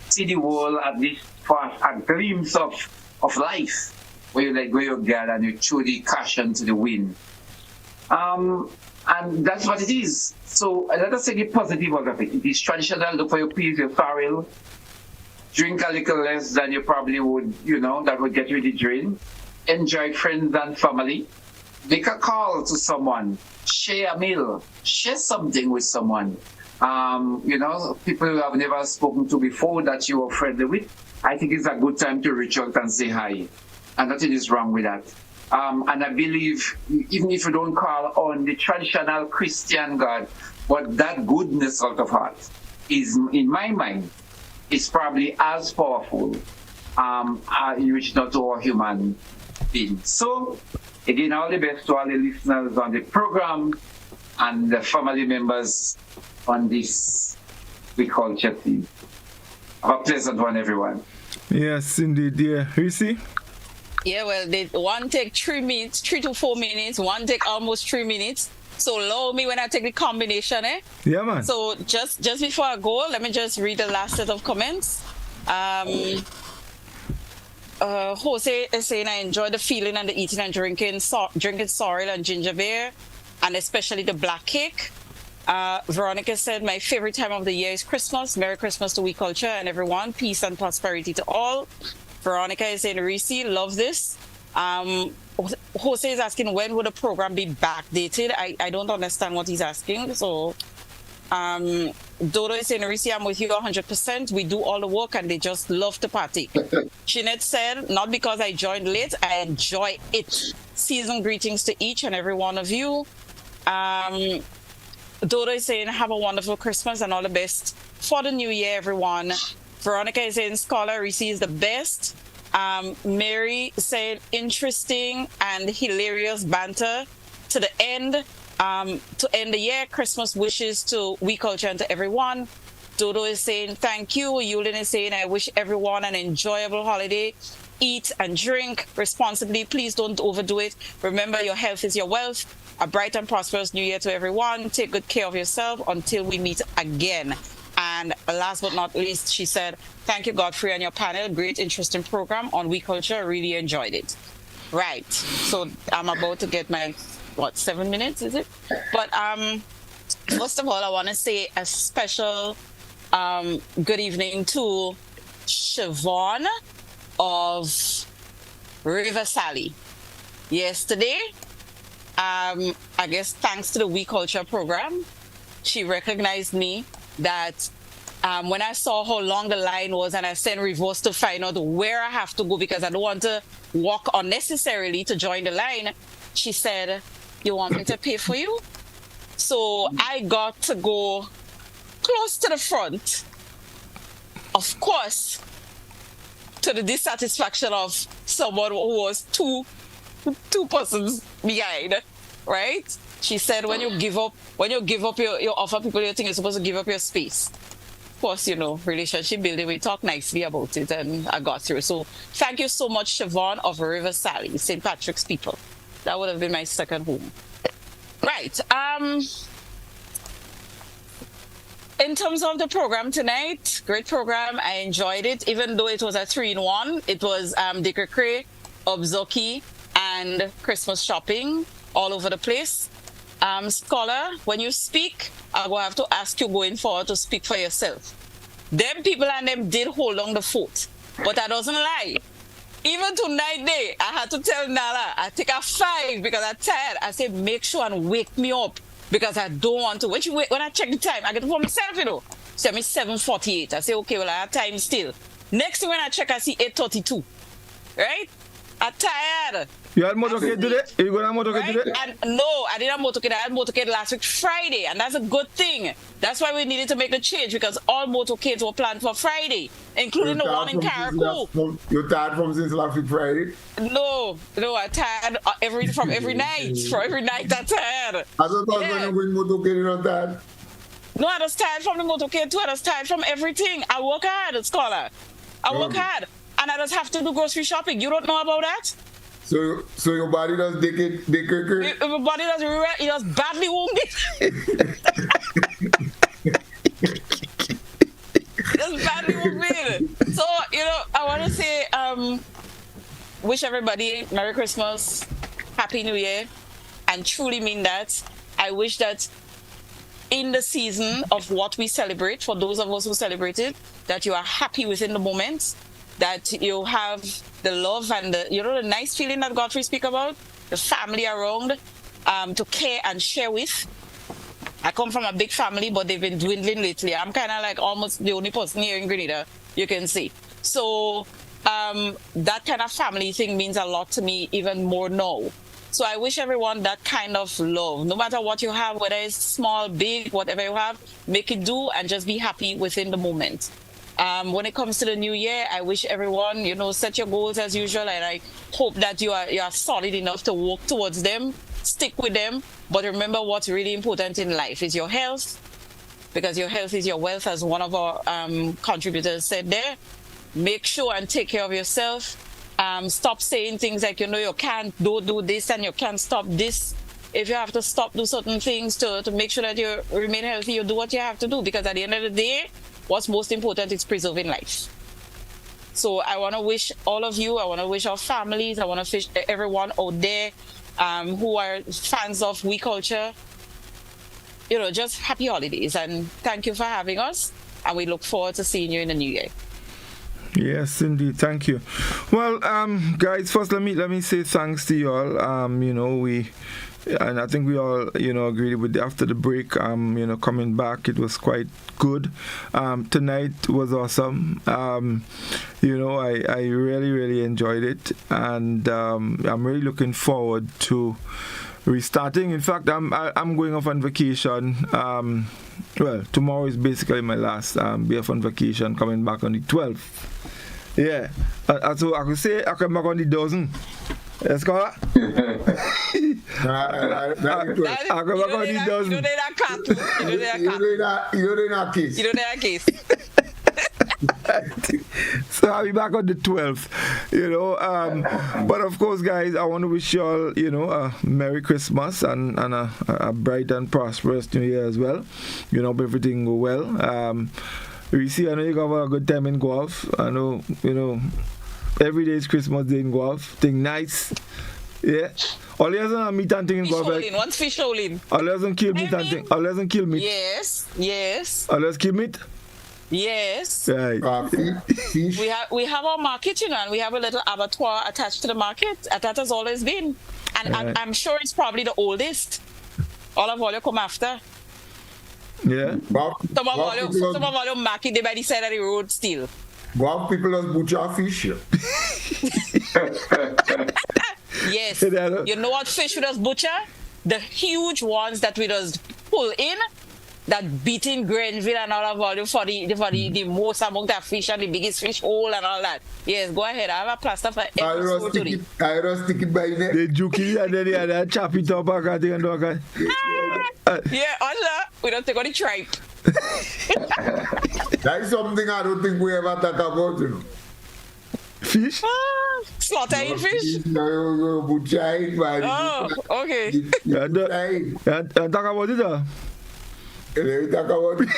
see the world at least for a glimpse of life, where you let go your guard and you throw the caution to the wind. And that's what it is. So let us say the positive of it. It is traditional. Look for your peace, your sorrel. Drink a little less than you probably would, that would get you the drain. Enjoy friends and family. Make a call to someone. Share a meal. Share something with someone. People you have never spoken to before that you are friendly with. I think it's a good time to reach out and say hi. And nothing is wrong with that. And I believe, even if you don't call on the traditional Christian God, but that goodness out of heart is, in my mind, is probably as powerful in reaching out to our human beings. So, again, all the best to all the listeners on the program and the family members on this We Culture team. Have a pleasant one, everyone. Yes, indeed. Yeah. Reece? Yeah, well, one take 3 minutes, 3 to 4 minutes, one take almost 3 minutes. So allow me when I take the combination, Yeah, man. So just before I go, let me just read the last set of comments. Jose is saying, I enjoy the feeling and the eating and drinking sorrel and ginger beer, and especially the black cake. Veronica said, my favorite time of the year is Christmas. Merry Christmas to We Culture and everyone. Peace and prosperity to all. Veronica is saying, Reece, love this. Jose is asking, when would the program be backdated? I don't understand what he's asking. So, Dodo is saying, Reece, I'm with you 100%. We do all the work and they just love to party. Jeanette said, not because I joined late, I enjoy it. Season greetings to each and every one of you. Dodo is saying, have a wonderful Christmas and all the best for the new year, everyone. Veronica is saying, Scholar, Reece is the best. Mary said, interesting and hilarious banter to the end. To end the year, Christmas wishes to We Culture and to everyone. Dodo is saying, thank you. Yulin is saying, I wish everyone an enjoyable holiday. Eat and drink responsibly. Please don't overdo it. Remember, your health is your wealth. A bright and prosperous new year to everyone. Take good care of yourself until we meet again. And last but not least, she said, thank you, Godfrey, and your panel. Great, interesting program on We Culture. Really enjoyed it. Right. So I'm about to get my, 7 minutes, is it? But first of all, I want to say a special good evening to Siobhan of River Sally. Yesterday, I guess thanks to the We Culture program, she recognized me that when I saw how long the line was and I sent reverse to find out where I have to go because I don't want to walk unnecessarily to join the line, she said, you want me to pay for you? So I got to go close to the front, of course, to the dissatisfaction of someone who was 2 two persons behind, right? She said when you give up your offer people you think you're supposed to give up your space. Of course, relationship building, we talk nicely about it and I got through. So thank you so much, Siobhan of River Sally, St. Patrick's people. That would have been my second home. Right. In terms of the program tonight, great program. I enjoyed it, even though it was a 3-in-1. It was Dikakre, Obzoki, and Christmas shopping all over the place. Scholar, when you speak, I will have to ask you going forward to speak for yourself. Them people and them did hold on the fort, but I doesn't lie. Even tonight, I had to tell Nala, I take a 5 because I'm tired. I said, make sure and wake me up because I don't want to. When I check the time, I get it for myself, So I mean 7:48. I say, okay, well, I have time still. Next thing when I check, I see 8:32. Right? I'm tired. You had motorcade today? You going to motorcade today? No, I didn't have motorcade. I had motorcade last week, Friday, and that's a good thing. That's why we needed to make the change because all motorcades were planned for Friday, including the one in Carriacou. You're tired from since last week, Friday? No, I'm tired from every night. From every night, I'm tired. I thought when you bring motorcade, you're not tired. No, I was tired from the motorcade too. I was tired from everything. I work hard, Scholar. I work hard. And I just have to do grocery shopping. You don't know about that? So your body does your body does badly wounded. It's badly wounded. So, I want to say, wish everybody Merry Christmas, Happy New Year, and truly mean that. I wish that in the season of what we celebrate, for those of us who celebrate it, that you are happy within the moment, that you have the love and the nice feeling that Godfrey speak about, the family around, to care and share with. I come from a big family, but they've been dwindling lately. I'm kind of like almost the only person here in Grenada, you can see. So that kind of family thing means a lot to me, even more now. So I wish everyone that kind of love, no matter what you have, whether it's small, big, whatever you have, make it do and just be happy within the moment. When it comes to the new year, I wish everyone, set your goals as usual, and I hope that you are solid enough to work towards them, stick with them. But remember, what's really important in life is your health, because your health is your wealth, as one of our contributors said there. Make sure and take care of yourself. Stop saying things like, you can't do this and you can't stop this. If you have to stop, do certain things to make sure that you remain healthy, you do what you have to do, because at the end of the day, what's most important is preserving life. So I want to wish all of you, I want to wish our families, I want to wish everyone out there who are fans of Oui Culture, just happy holidays, and thank you for having us, and we look forward to seeing you in the new year. Yes, indeed. Thank you. Well, guys, first let me say thanks to you all. And I think we all, agreed with after the break, coming back, it was quite good. Tonight was awesome. I really, really enjoyed it. And I'm really looking forward to restarting. In fact, I'm going off on vacation. Well, tomorrow is basically my last day off on vacation, coming back on the 12th. Yeah. So I could say I come back on the 12th. Yes, Scholar? You don't need that case. So I'll be back on the 12th, But of course, guys, I want to wish you all, a Merry Christmas and a bright and prosperous New Year as well. Hope everything go well. Reece, I know you have a good time in golf. I know, every day is Christmas Day in golf. Thing nice. Yeah. All you have meat and thing in golf. Once fish rolling. All you have kill meat and thing. All you have kill meat. Yes. All you have kill meat. Yes. Right. We have our market, and we have a little abattoir attached to the market. That has always been. And right. I'm sure it's probably the oldest. All you come after. Yeah. Some of all your market, they by the side of the road still. Wow, people just butcher fish. Yes. You know what fish we just butcher? The huge ones that we just pull in that beating Grenville and all of all for the most amount of fish and the biggest fish hole and all that. Yes, go ahead. I have a plaster for every school today. I just stick it by neck. They juke it and then they chop it up and do that. Yeah, also, we don't take on the tripe. That is something I don't think we ever talk about, you know. Fish? Slaughtering fish? No, butcher, man. Oh, okay. Talk about it, We talk about it.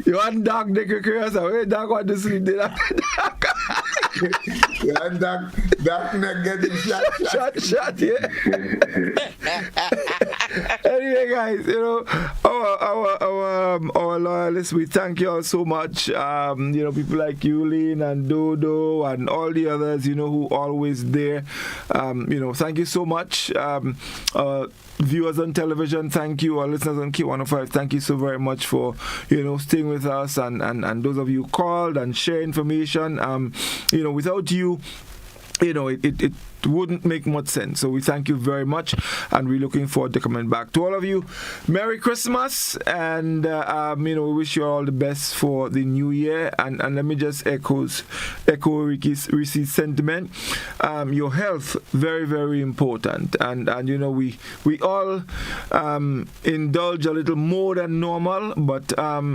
You want dark necklace? Wait, dark want to sleep there. And that neck getting Shot, yeah. Anyway, guys, you know, our loyalists, we thank you all so much. You know, people like Yulin and Dodo and all the others, you know, who always there. You know, thank you so much. Viewers on television, thank you. Our listeners on K105, thank you so very much for, you know, staying with us, and those of you who called and share information. You know, without you, you know, it wouldn't make much sense. So we thank you very much, and we're looking forward to coming back. To all of you, Merry Christmas, and you know, we wish you all the best for the new year. And let me just echo Reece's sentiment. Your health, very, very important, and you know, we all indulge a little more than normal, but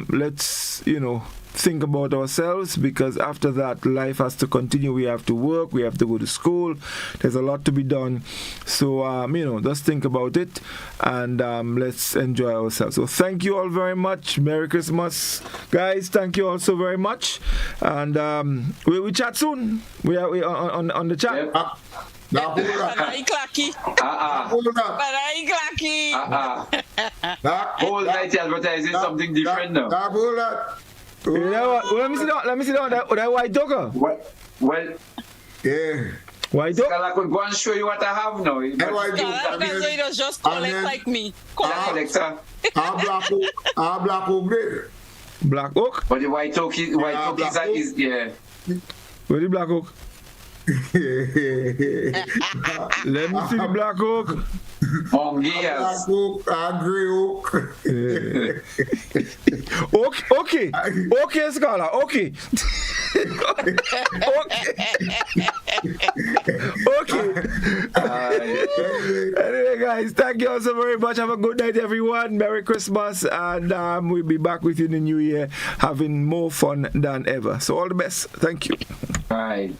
let's, you know, think about ourselves, because after that, life has to continue. We have to work, we have to go to school, there's a lot to be done. So you know, just think about it, and let's enjoy ourselves. So thank you all very much. Merry Christmas, guys. Thank you all so very much, and we chat soon. We are on the chat. Yep. Whole night advertising something different now. Let me see that white dog. Well, yeah. White dog? I could go and show you what I have now. He does just collect like me. Collector. Black oak there. Black oak? But the white oak is yeah. Where the black oak? Let me see the black oak. Mongias. Black oak, grey oak. Okay, Scholar. Okay. Anyway, guys, thank you all so very much. Have a good night, everyone. Merry Christmas, and we'll be back with you in the new year, having more fun than ever. So all the best. Thank you. Bye.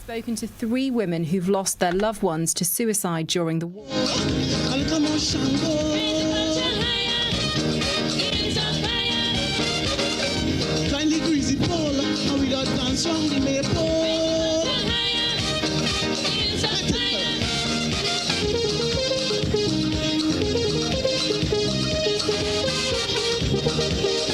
Spoken to 3 women who've lost their loved ones to suicide during the war. Kindly greasy pole, and we got dance round the maypole. Let it go.